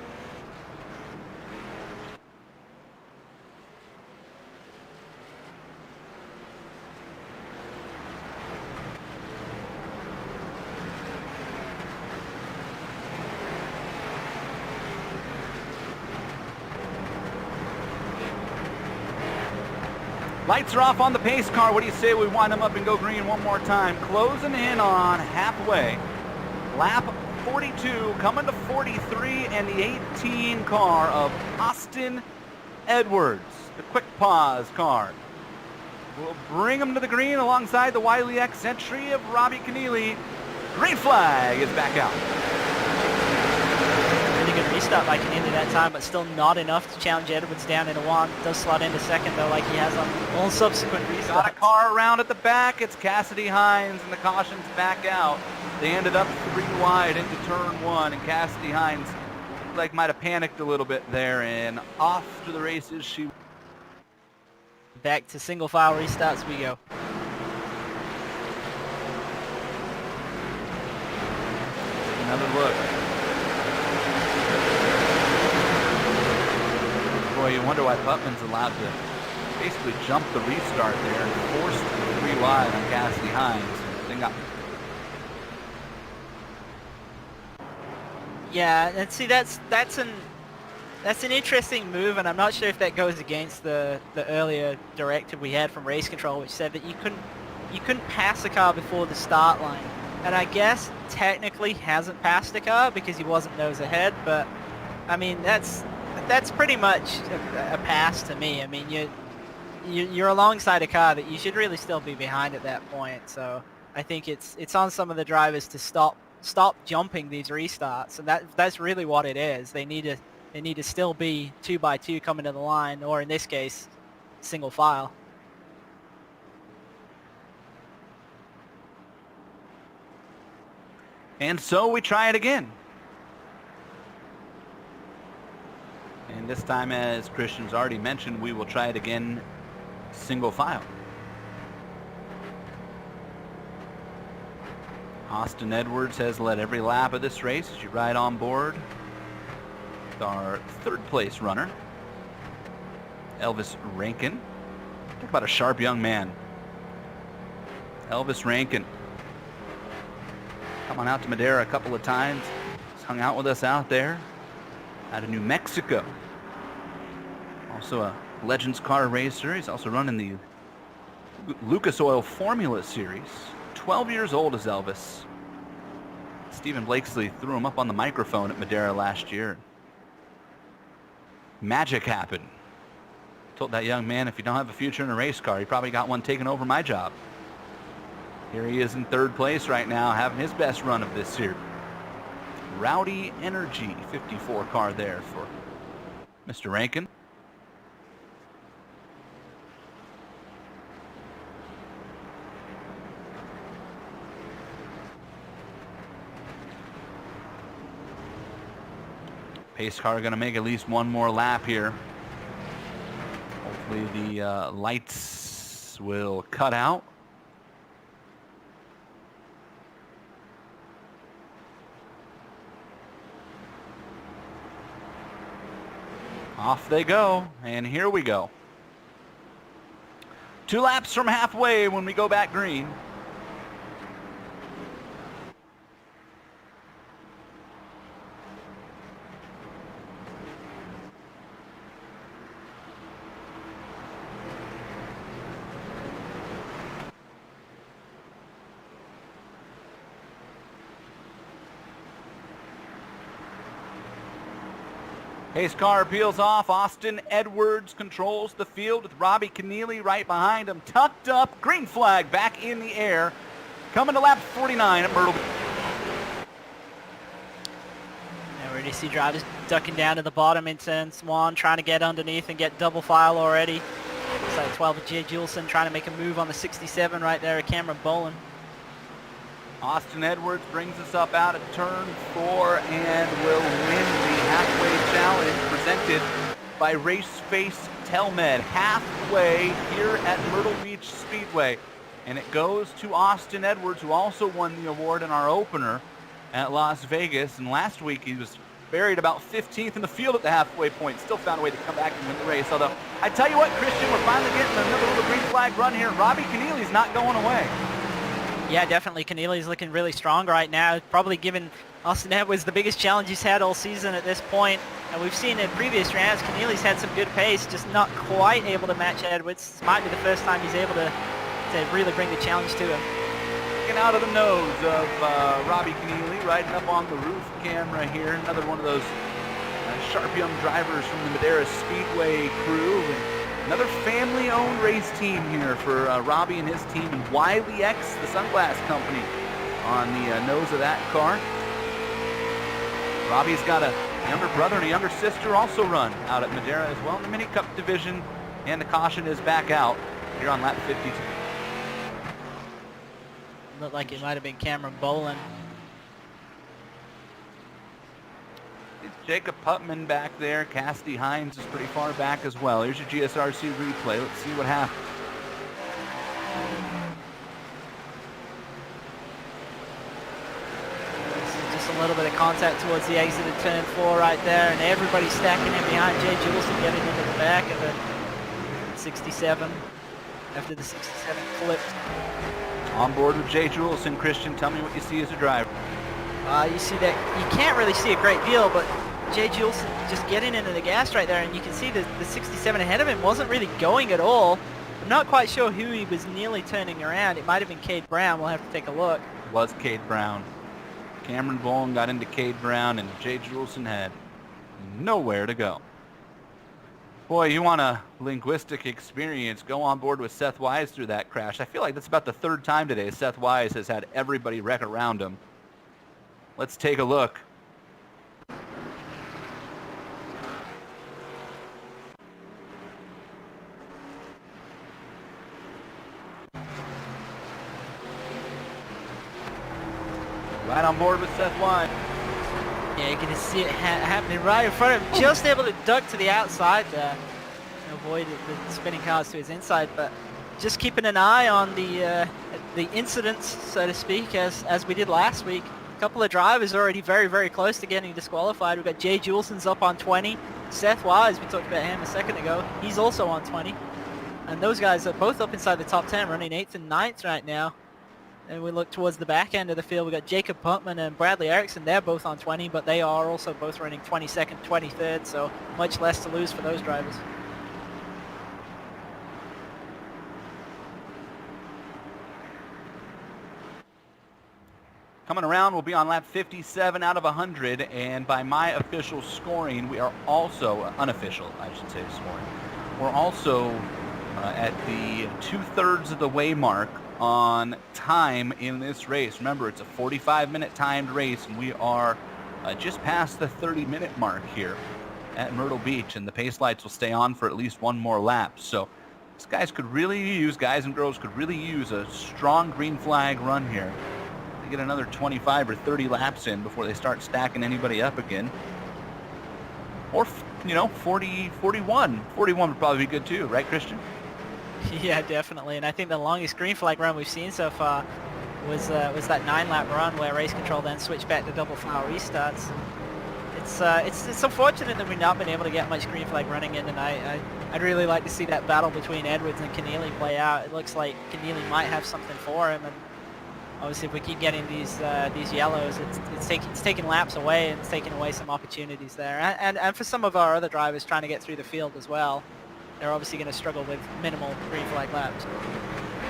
Lights are off on the pace car. What do you say we wind them up and go green one more time? Closing in on halfway. Lap 42, coming to 43, and the 18 car of Austin Edwards, the quick pause car, will bring him to the green alongside the Wiley X entry of Robbie Keneally. Green flag is back out. Really good restart by Keneally that time, but still not enough to challenge Edwards down into 1. Does slot into 2nd though, like he has on all subsequent restarts. Got a car around at the back. It's Cassidy Hines, and the caution's back out. They ended up 3 wide into turn 1, and Cassidy Hines like might have panicked a little bit there, and off to the races she. Back to single file restarts we go. Another look. Boy, you wonder why Putman's allowed to basically jump the restart there and forced 3 wide on Cassidy Hines. They got. Yeah, and see that's an interesting move, and I'm not sure if that goes against the earlier directive we had from race control, which said that you couldn't pass a car before the start line. And I guess technically hasn't passed a car because he wasn't nose ahead, but I mean that's pretty much a pass to me. I mean you're alongside a car that you should really still be behind at that point. So I think it's on some of the drivers to stop jumping these restarts, and that's really what it is. They need to still be 2 by 2 coming to the line, or in this case, single file. And so we try it again. And this time, as Christian's already mentioned, we will try it again single file. Austin Edwards has led every lap of this race as you ride on board with our 3rd place runner, Elvis Rankin. Talk about a sharp young man. Elvis Rankin. Come on out to Madera a couple of times. He's hung out with us out there out of New Mexico. Also a Legends car racer. He's also running the Lucas Oil Formula Series. 12 years old is Elvis. Stephen Blakesley threw him up on the microphone at Madera last year. Magic happened. Told that young man, if you don't have a future in a race car, you probably got one taking over my job. Here he is in 3rd place right now, having his best run of this series. Rowdy Energy 54 car there for Mr. Rankin. Pace car going to make at least 1 more lap here. Hopefully the lights will cut out. Off they go, and here we go. 2 laps from halfway when we go back green. Pace car peels off. Austin Edwards controls the field with Robbie Keneally right behind him. Tucked up. Green flag back in the air. Coming to lap 49 at Myrtle. We already see drivers ducking down to the bottom in turn one, trying to get underneath and get double file already. It's like 12 of Jay Juleson trying to make a move on the 67 right there, Cameron Boland. Austin Edwards brings us up out at turn 4 and will win the halfway challenge presented by Raceface Telmed. Halfway here at Myrtle Beach Speedway. And it goes to Austin Edwards, who also won the award in our opener at Las Vegas. And last week he was buried about 15th in the field at the halfway point. Still found a way to come back and win the race. Although, I tell you what, Christian, we're finally getting another little green flag run here. Robbie Keneally's not going away. Yeah, definitely. Keneally's looking really strong right now. Probably given Austin Edwards the biggest challenge he's had all season at this point. And we've seen in previous rounds, Keneally's had some good pace, just not quite able to match Edwards. This might be the first time he's able to really bring the challenge to him. Looking out of the nose of Robbie Keneally, riding up on the roof camera here. Another one of those sharp young drivers from the Madera Speedway crew. And another family-owned race team here for Robbie and his team, and Wiley X, the sunglass company, on the nose of that car. Robbie's got a younger brother and a younger sister also run out at Madera as well in the Mini Cup division, and the caution is back out here on lap 52. Looked like it might have been Cameron Boland. It's Jacob Putman back there. Cassidy Hines is pretty far back as well. Here's your GSRC replay. Let's see what happened. Just a little bit of contact towards the exit of turn 4 right there, and everybody's stacking in behind Jay Juleson, getting into the back of the 67 after the 67 flipped. On board with Jay Juleson. Christian, tell me what you see as a driver. You see that you can't really see a great deal, but Jay Juleson just getting into the gas right there, and you can see the 67 ahead of him wasn't really going at all. I'm not quite sure who he was nearly turning around. It might have been Cade Brown. We'll have to take a look. It was Cade Brown. Cameron Boland got into Cade Brown, and Jay Juleson had nowhere to go. Boy, you want a linguistic experience, go on board with Seth Wise through that crash. I feel like that's about the third time today Seth Wise has had everybody wreck around him. Let's take a look. Right on board with Seth Wise. Yeah, you can see it happening right in front of him. Just able to duck to the outside there and avoid the spinning cars to his inside. But just keeping an eye on the incidents, so to speak, as we did last week. A couple of drivers already very, very close to getting disqualified. We've got Jay Juleson's up on 20. Seth Wise, we talked about him a second ago. He's also on 20. And those guys are both up inside the top 10, running 8th and 9th right now. And we look towards the back end of the field. We've got Jacob Putman and Bradley Erickson. They're both on 20, but they are also both running 22nd, 23rd, so much less to lose for those drivers. Coming around, we'll be on lap 57 out of 100, and by my official scoring, we are also, unofficial, I should say, scoring. We're also at the 2/3 of the way mark on time in this race. Remember, it's a 45-minute timed race, and we are just past the 30-minute mark here at Myrtle Beach, and the pace lights will stay on for at least one more lap. So these guys and girls could really use a strong green flag run here to get another 25 or 30 laps in before they start stacking anybody up again. Or, 40, 41. 41 would probably be good too, right, Christian? Yeah, definitely. And I think the longest green flag run we've seen so far was that 9-lap run where race control then switched back to double file restarts. It's unfortunate that we've not been able to get much green flag running in tonight. I'd really like to see that battle between Edwards and Keneally play out. It looks like Keneally might have something for him, and obviously if we keep getting these yellows, it's taking laps away, and it's taking away some opportunities there. And for some of our other drivers trying to get through the field as well, they're obviously going to struggle with minimal green flag laps.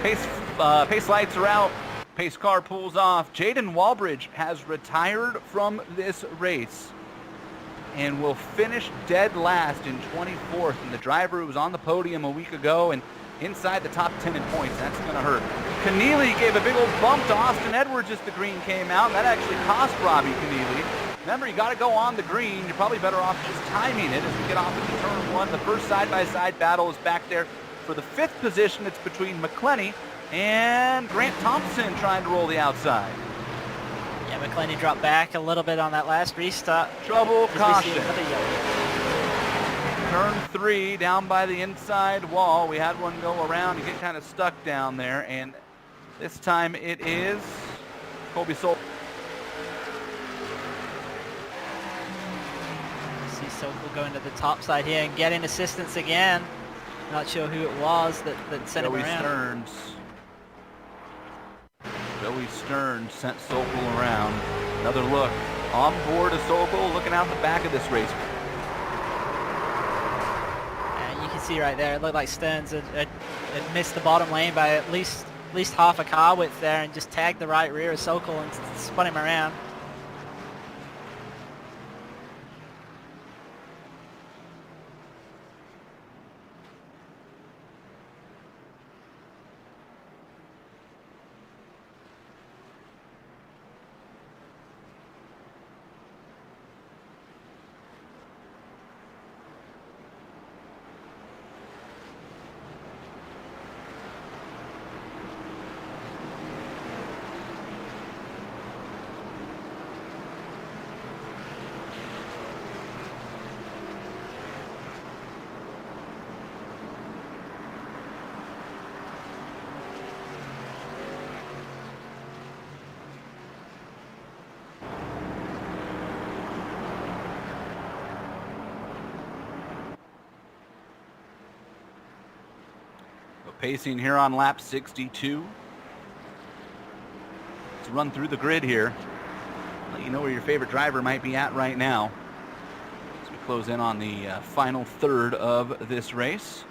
Pace lights are out. Pace car pulls off. Jaden Walbridge has retired from this race. and will finish dead last in 24th. And the driver who was on the podium a week ago and inside the top 10 in points, that's going to hurt. Keneally gave a big old bump to Austin Edwards as the green came out. That actually cost Robbie Keneally. Remember, you got to go on the green. You're probably better off just timing it as we get off into turn one. The first side-by-side battle is back there. For the 5th position, it's between McClenny and Grant Thompson trying to roll the outside. Yeah, McClenny dropped back a little bit on that last restart. Trouble, caution. Turn 3 down by the inside wall. We had one go around. You get kind of stuck down there, and this time it is Kobe Sol. See Sokol going to the top side here and getting assistance again. Not sure who it was that sent him around. Joey Stearns sent Sokol around. Another look on board of Sokol, looking out the back of this race. And you can see right there, it looked like Stearns had missed the bottom lane by at least half a car width there and just tagged the right rear of Sokol and spun him around. Pacing here on lap 62. Let's run through the grid here. Let you know where your favorite driver might be at right now as we close in on the final third of this race.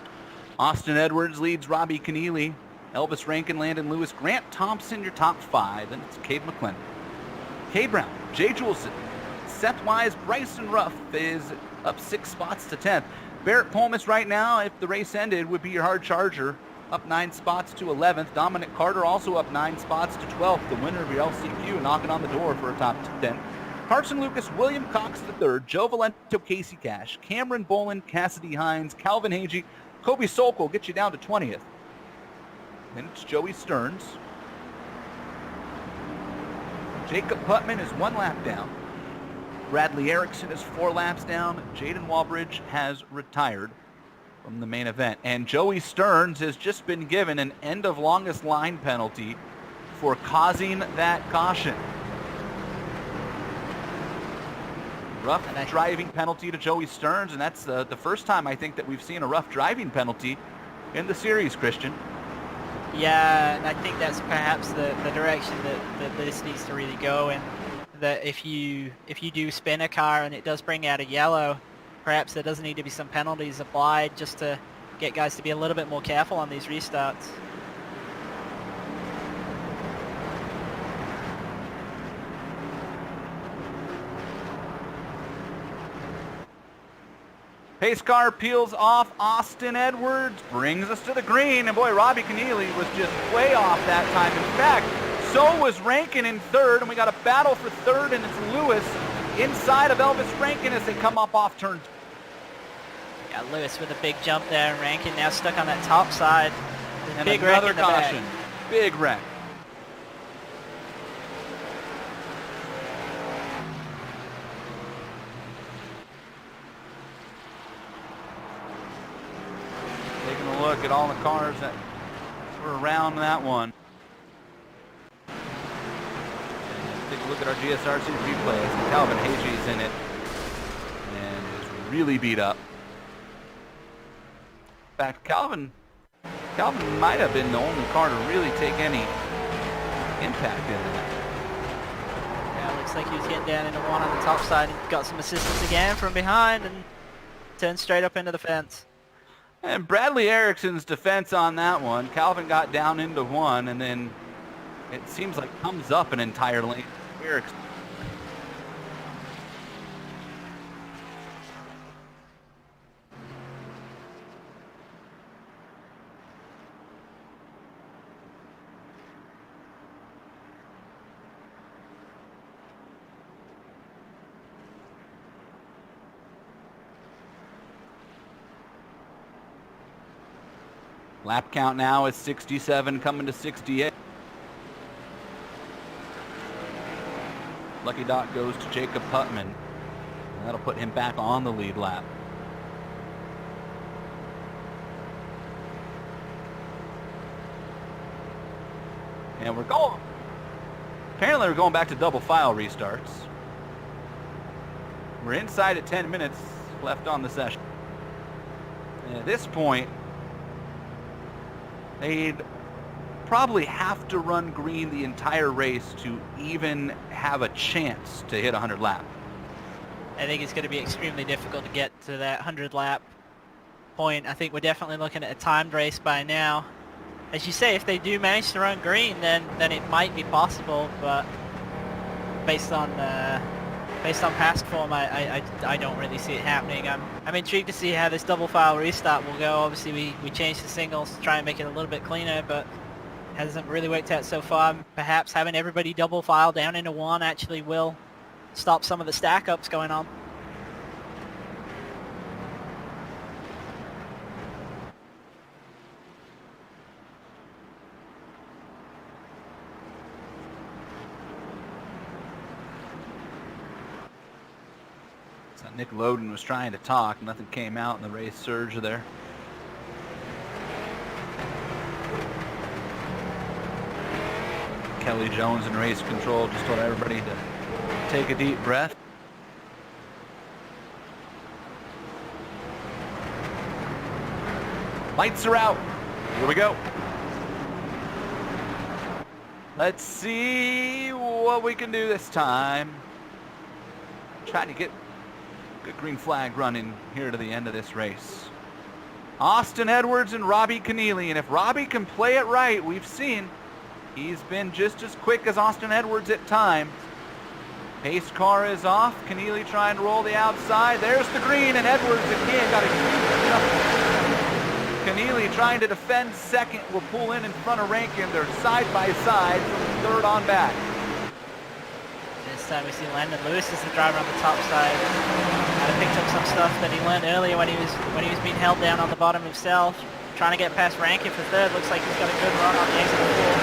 Austin Edwards leads Robbie Keneally, Elvis Rankin, Landon Lewis, Grant Thompson, your top 5. Then it's Cade McClennan, Kay Brown, Jay Juleson, Seth Wise, Bryson Ruff is up 6 spots to 10th. Barrett Pullman right now, if the race ended, would be your hard charger, up 9 spots to 11th. Dominic Carter also up 9 spots to 12th. The winner of your LCQ knocking on the door for a top 10. Carson Lucas, William Cox III, Joe Valento, Casey Cash, Cameron Boland, Cassidy Hines, Calvin Hagee, Kobe Sokol get you down to 20th. Then it's Joey Stearns. Jacob Putman is 1 lap down. Bradley Erickson is 4 laps down. Jaden Walbridge has retired from the main event. And Joey Stearns has just been given an end of longest line penalty for causing that caution. Rough driving penalty to Joey Stearns, and that's the first time I think that we've seen a rough driving penalty in the series, Christian. Yeah, and I think that's perhaps the direction that this needs to really go in. That if you do spin a car and it does bring out a yellow, perhaps there does need to be some penalties applied just to get guys to be a little bit more careful on these restarts. Pace car peels off Austin Edwards, brings us to the green, and boy, Robbie Keneally was just way off that time. In fact, so was Rankin in 3rd, and we got a battle for 3rd, and it's Lewis inside of Elvis Rankin as they come up off turn 2. Yeah, Lewis with a big jump there, and Rankin now stuck on that top side. And big another wreck in the caution. back. Big wreck. Taking a look at all the cars that were around that one. Take a look at our GSRC replays. Calvin Hagee's in it and is really beat up. In fact, Calvin might have been the only car to really take any impact in that. Yeah, looks like he was getting down into one on the top side and got some assistance again from behind and turned straight up into the fence. And Bradley Erickson's defense on that one, Calvin got down into one and then it seems like comes up an entire lane. Erickson. Lap count now is 67 coming to 68. Lucky dot goes to Jacob Putman. And that'll put him back on the lead lap. And we're going. Apparently we're going back to double file restarts. We're inside at 10 minutes left on the session. And at this point, they'd probably have to run green the entire race to even have a chance to hit 100 lap. I think it's going to be extremely difficult to get to that 100 lap point. I think we're definitely looking at a timed race by now. As you say, if they do manage to run green, then it might be possible, but based on past form, I don't really see it happening. I'm intrigued to see how this double file restart will go. Obviously, we changed the singles to try and make it a little bit cleaner, but hasn't really worked out so far. Perhaps having everybody double file down into one actually will stop some of the stack ups going on. So Nick Loden was trying to talk. Nothing came out in the race surge there. Kelly Jones in race control just told everybody to take a deep breath. Lights are out. Here we go. Let's see what we can do this time. Try to get a good green flag running here to the end of this race. Austin Edwards and Robbie Keneally. And if Robbie can play it right, we've seen he's been just as quick as Austin Edwards at times. Pace car is off. Keneally trying to roll the outside. There's the green, and Edwards again got a huge. Keneally trying to defend second will pull in front of Rankin. They're side by side from third on back. This time we see Landon Lewis as the driver on the top side. Kind of picked up some stuff that he learned earlier when he was being held down on the bottom himself. Trying to get past Rankin for third. Looks like he's got a good run on the exit of four.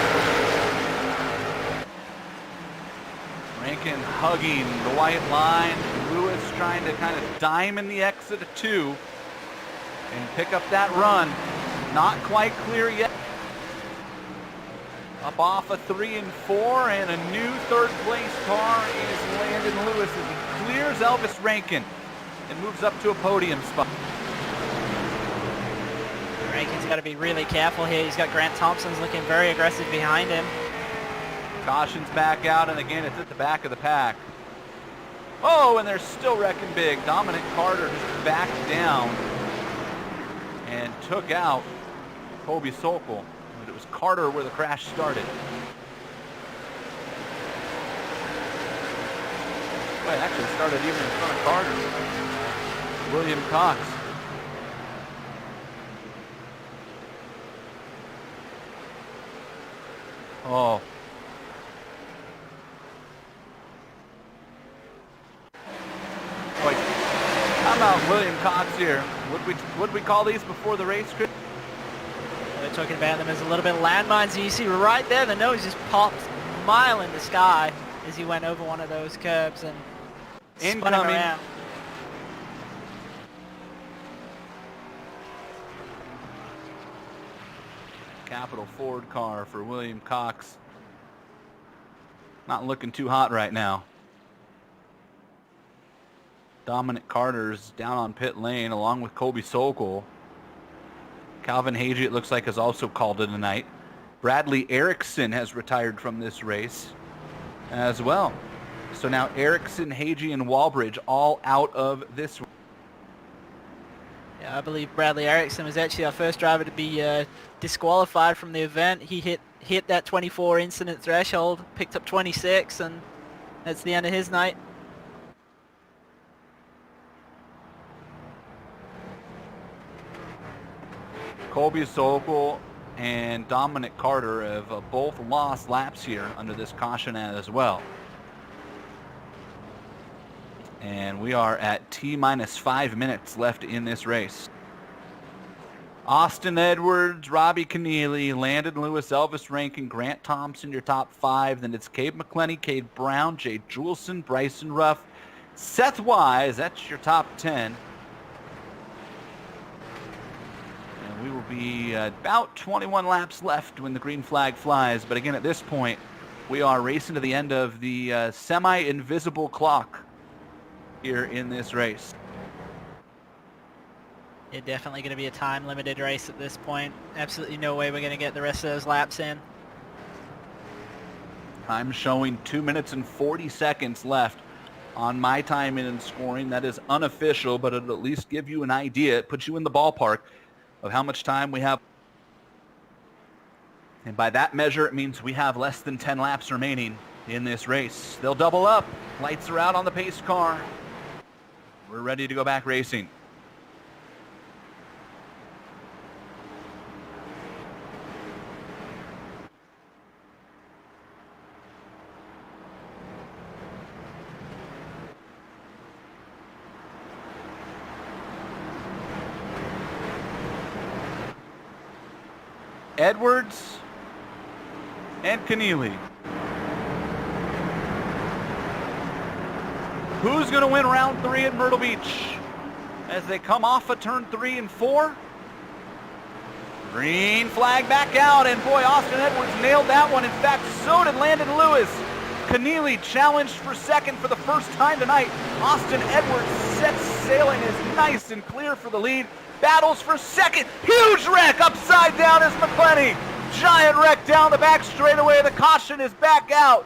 Rankin hugging the white line. Lewis trying to kind of diamond the exit of two and pick up that run. Not quite clear yet. Up off of 3 and 4, and a new third place car is Landon Lewis as he clears Elvis Rankin and moves up to a podium spot. Rankin's got to be really careful here. He's got Grant Thompson's looking very aggressive behind him. Caution's back out, and again it's at the back of the pack. Oh, and they're still wrecking big. Dominic Carter just backed down and took out Kobe Sokol. But it was Carter where the crash started. Well, it actually started even in front of Carter. William Cox. Oh. Wait, how about William Cox here? Would we call these before the race, Chris? They're talking about them as a little bit of landmines. You see right there, the nose just popped a mile in the sky as he went over one of those curbs and spun him around. Capital Ford car for William Cox. Not looking too hot right now. Dominic Carter's down on pit lane along with Kobe Sokol. Calvin Hagee, it looks like, has also called it a night. Bradley Erickson has retired from this race as well. So now Erickson, Hagee, and Walbridge all out of this. Yeah, I believe Bradley Erickson was actually our first driver to be disqualified from the event. He hit that 24 incident threshold, picked up 26, and that's the end of his night. Kobe Sokol and Dominic Carter have both lost laps here under this caution as well. And we are at T-minus 5 minutes left in this race. Austin Edwards, Robbie Keneally, Landon Lewis, Elvis Rankin, Grant Thompson, your top 5. Then it's Cade McClenny, Cade Brown, Jay Juleson, Bryson Ruff, Seth Wise. That's your top 10. And we will be about 21 laps left when the green flag flies. But again, at this point, we are racing to the end of the semi-invisible clock here in this race. It's definitely going to be a time-limited race at this point. Absolutely no way we're going to get the rest of those laps in. I'm showing 2 minutes and 40 seconds left on my time in and scoring. That is unofficial, but it'll at least give you an idea. It puts you in the ballpark of how much time we have. And by that measure, it means we have less than 10 laps remaining in this race. They'll double up. Lights are out on the pace car. We're ready to go back racing. Edwards and Keneally. Who's going to win round 3 at Myrtle Beach as they come off of turn 3 and 4? Green flag back out, and boy, Austin Edwards nailed that one. In fact, so did Landon Lewis. Keneally challenged for second for the first time tonight. Austin Edwards sets sailing, is nice and clear for the lead. Battles for second. Huge wreck upside down is McClenny. Giant wreck down the back straightaway. The caution is back out.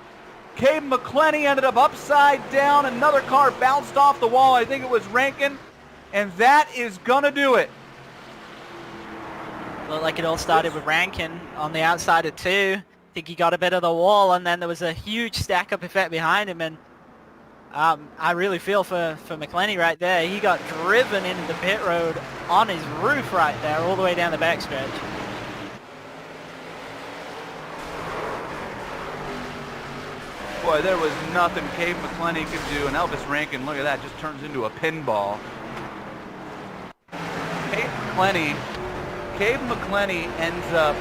Cade McClenny ended up upside down. Another car bounced off the wall. I think it was Rankin. And that is going to do it. Looked like it all started with Rankin on the outside of 2. I think he got a bit of the wall, and then there was a huge stack-up effect behind him. And I really feel for McClenny right there. He got driven into the pit road on his roof right there, all the way down the backstretch. Boy, there was nothing Cade McClenny could do, and Elvis Rankin, look at that, just turns into a pinball. Cade McClenny ends up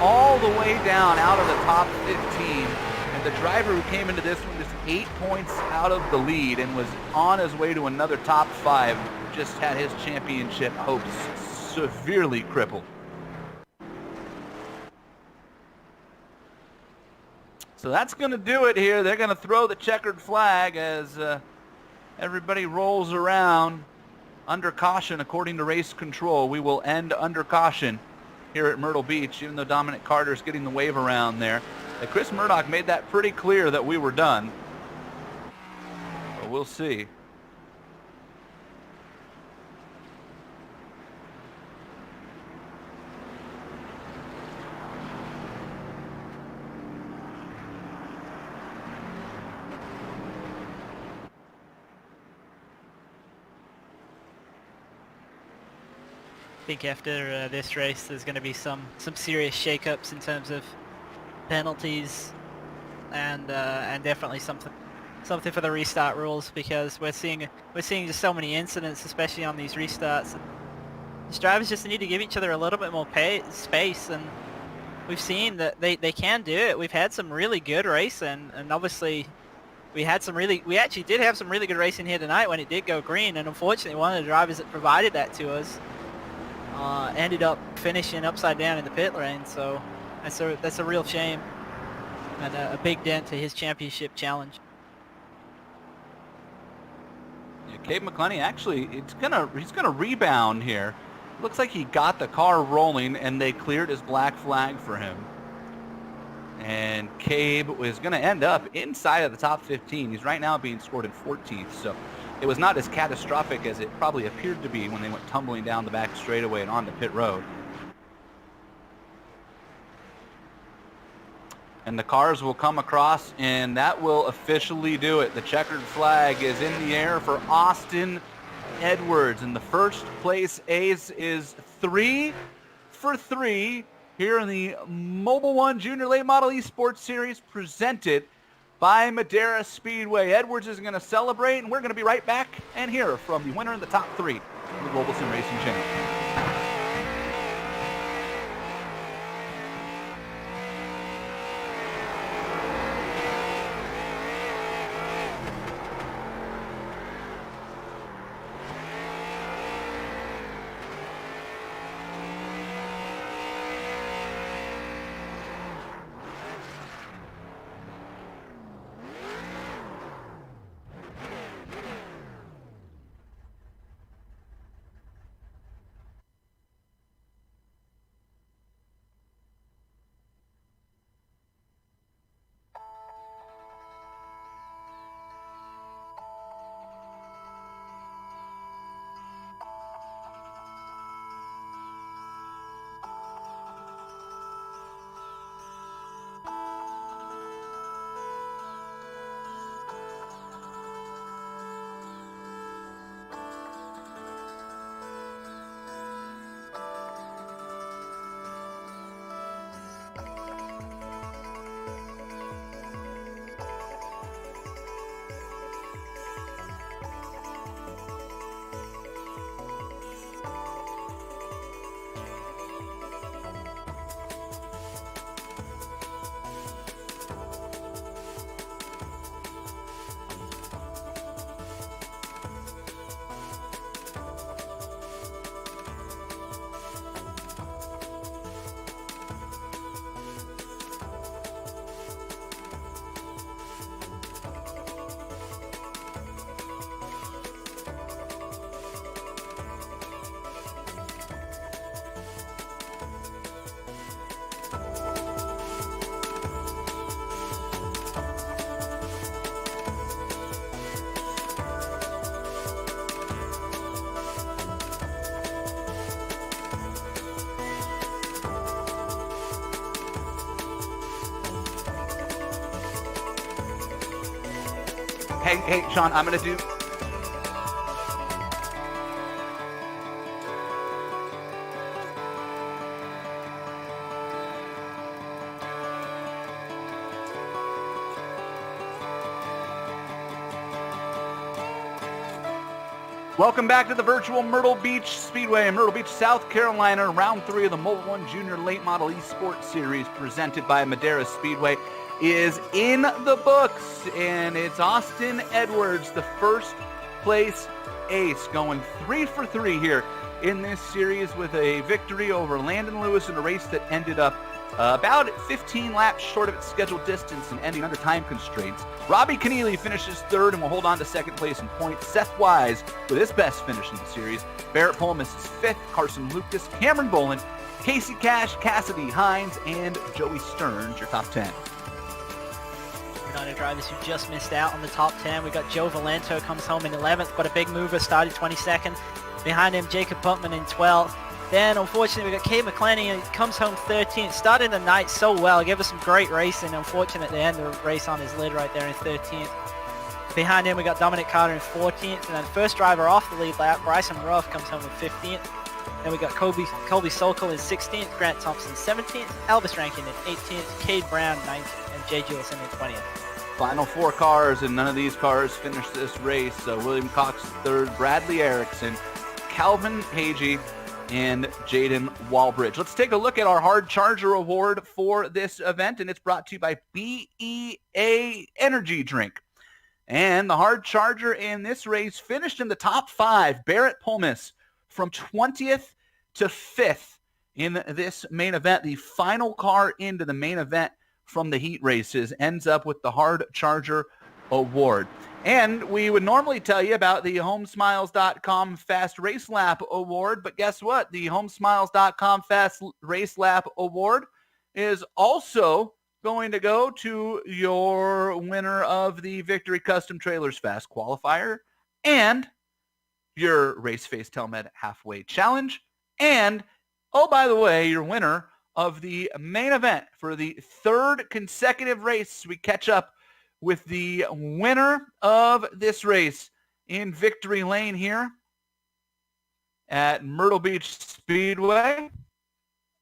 all the way down out of the top 15, and the driver who came into this one just 8 points out of the lead and was on his way to another top 5, just had his championship hopes severely crippled. So that's going to do it here. They're going to throw the checkered flag as everybody rolls around under caution according to race control. We will end under caution here at Myrtle Beach, even though Dominic Carter's getting the wave around there. Chris Murdoch made that pretty clear that we were done. But we'll see. I think after this race, there's going to be some serious shakeups in terms of penalties, and definitely something for the restart rules, because we're seeing just so many incidents, especially on these restarts. And these drivers just need to give each other a little bit more space, and we've seen that they can do it. We've had some really good racing, and obviously we actually did have some really good racing here tonight when it did go green, and unfortunately one of the drivers that provided that to us ended up finishing upside down in the pit lane, so that's a real shame and a big dent to his championship challenge. Yeah, Cade McClenny actually, he's gonna rebound here. Looks like he got the car rolling and they cleared his black flag for him. And Cade was going to end up inside of the top 15. He's right now being scored in 14th, so it was not as catastrophic as it probably appeared to be when they went tumbling down the back straightaway and onto pit road. And the cars will come across, and that will officially do it. The checkered flag is in the air for Austin Edwards, and the first place ace is 3 for 3 here in the Mobil 1 Junior Late Model eSports Series presented by Madera Speedway. Edwards is going to celebrate, and we're going to be right back and hear from the winner in the top 3 of the Global SimRacing Channel. Hey, Sean, I'm going to do... Welcome back to the virtual Myrtle Beach Speedway in Myrtle Beach, South Carolina. Round 3 of the Mobil 1 Junior Late Model eSports Series presented by Madera Speedway is in the books, and it's Austin Edwards, the first place ace, going 3 for 3 here in this series with a victory over Landon Lewis in a race that ended up about 15 laps short of its scheduled distance and ending under time constraints. Robbie Keneally finishes third and will hold on to second place in points. Seth Wise with his best finish in the series. Barrett Pullman is fifth. Carson Lucas, Cameron Boland, Casey Cash, Cassidy Hines, and Joey Stearns, your top 10. United drivers who just missed out on the top 10. We got Joe Valento comes home in 11th, but a big mover started 22nd. Behind him, Jacob Buttman in 12th. Then, unfortunately, we got Kate McClenny, and he comes home 13th. Started the night so well, gave us some great racing. Unfortunate to end the race on his lid right there in 13th. Behind him, we got Dominic Carter in 14th, and then first driver off the lead lap, Bryson Ruff comes home in 15th. Then we got Colby Sokol in 16th, Grant Thompson 17th, Elvis Rankin in 18th, Cade Brown 19th, and Jay Jewison in 20th. Final 4 cars, and none of these cars finished this race. William Cox third, Bradley Erickson, Calvin Hagee, and Jaden Walbridge. Let's take a look at our Hard Charger Award for this event, and it's brought to you by BEA Energy Drink. And the Hard Charger in this race finished in the top 5. Barrett Pullman from 20th to 5th in this main event. The final car into the main event from the heat races ends up with the Hard Charger Award. And we would normally tell you about the homesmiles.com Fast Race Lap Award, but guess what? The homesmiles.com Fast Race Lap Award is also going to go to your winner of the Victory Custom Trailers Fast Qualifier and your Race Face Telmed Halfway Challenge. And, oh, by the way, your winner of the main event for the 3rd consecutive race. We catch up with the winner of this race in Victory Lane here at Myrtle Beach Speedway.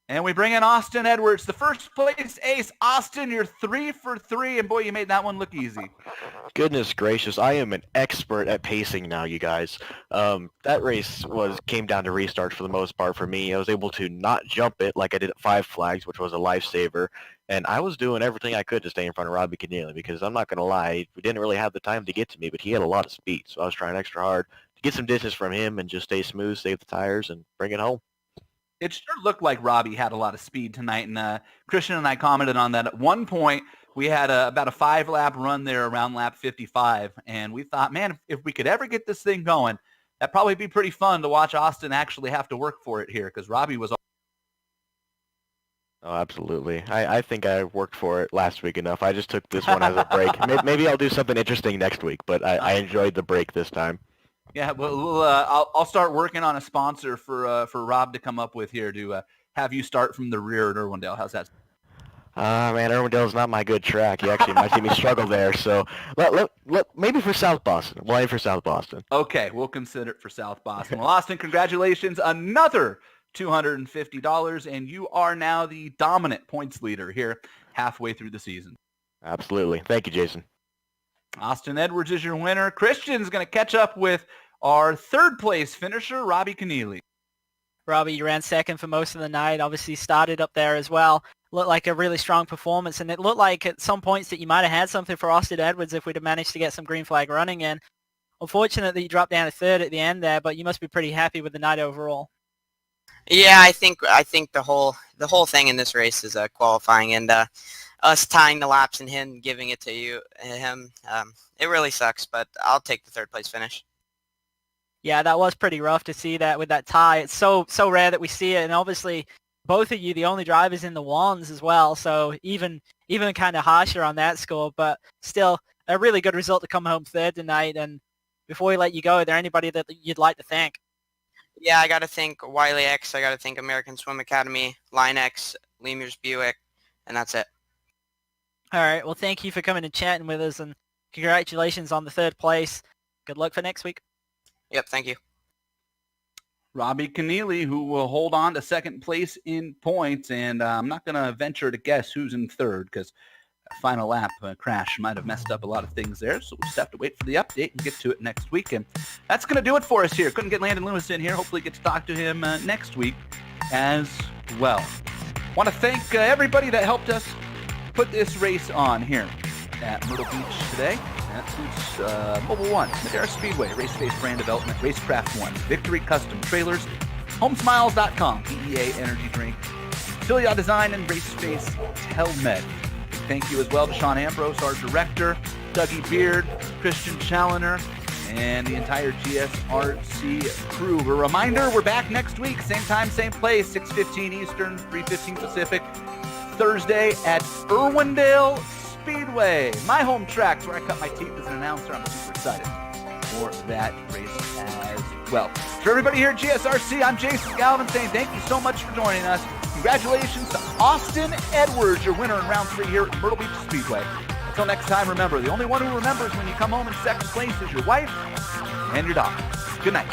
And we bring in Austin Edwards, the first place ace. Austin, you're 3 for 3, and boy, you made that one look easy. Goodness gracious, I am an expert at pacing now, you guys. That race came down to restarts for the most part for me. I was able to not jump it like I did at 5 Flags, which was a lifesaver. And I was doing everything I could to stay in front of Robbie Keneally because I'm not going to lie, we didn't really have the time to get to me, but he had a lot of speed. So I was trying extra hard to get some distance from him and just stay smooth, save the tires, and bring it home. It sure looked like Robbie had a lot of speed tonight, and Christian and I commented on that. At one point, we had about a 5-lap run there around lap 55, and we thought, man, if we could ever get this thing going, that'd probably be pretty fun to watch Austin actually have to work for it here, because Robbie was... Oh, absolutely. I think I worked for it last week enough. I just took this one as a break. Maybe I'll do something interesting next week, but I enjoyed the break this time. Yeah, well, I'll start working on a sponsor for Rob to come up with here to have you start from the rear at Irwindale. How's that? Man, Irwindale's not my good track. You actually might see me struggle there. So maybe for South Boston. We'll aim for South Boston. Okay, we'll consider it for South Boston. Well, Austin, congratulations. Another $250, and you are now the dominant points leader here halfway through the season. Absolutely. Thank you, Jason. Austin Edwards is your winner. Christian's going to catch up with our 3rd place finisher, Robbie Keneally. Robbie, you ran 2nd for most of the night. Obviously started up there as well. Looked like a really strong performance, and it looked like at some points that you might have had something for Austin Edwards if we'd have managed to get some green flag running in. Unfortunately, you dropped down to 3rd at the end there, but you must be pretty happy with the night overall. Yeah, I think the whole thing in this race is qualifying, and us tying the laps and him giving it to him. It really sucks, but I'll take the 3rd place finish. Yeah, that was pretty rough to see that with that tie. It's so rare that we see it, and obviously both of you the only drivers in the ones as well, so even kind of harsher on that score, but still a really good result to come home 3rd tonight. And before we let you go, are there anybody that you'd like to thank? Yeah, I got to thank Wiley X, I got to thank American Swim Academy, Line X, Lemurs Buick, and that's it. All right, well, thank you for coming and chatting with us, and congratulations on the 3rd place. Good luck for next week. Yep, thank you. Robbie Keneally, who will hold on to 2nd place in points, and I'm not going to venture to guess who's in 3rd because a final lap crash might have messed up a lot of things there, so we'll just have to wait for the update and get to it next week. And that's going to do it for us here. Couldn't get Landon Lewis in here. Hopefully get to talk to him next week as well. Want to thank everybody that helped us put this race on here at Myrtle Beach today. That includes Mobil 1, Madera Speedway, Race-Based Brand Development, Racecraft 1, Victory Custom Trailers, HomeSmiles.com, PEA Energy Drink, Filia Design, and Race-Based Telmed. Thank you as well to Sean Ambrose, our director, Dougie Beard, Christian Challoner, and the entire GSRC crew. A reminder, we're back next week, same time, same place, 6:15 Eastern, 3:15 Pacific, Thursday at Irwindale Speedway, my home tracks where I cut my teeth as an announcer. I'm super excited for that race as well. For everybody here at GSRC, I'm Jason Galvin saying thank you so much for joining us. Congratulations to Austin Edwards, your winner in round 3 here at Myrtle Beach Speedway. Until next time, remember, the only one who remembers when you come home in 2nd place is your wife and your dog. Good night.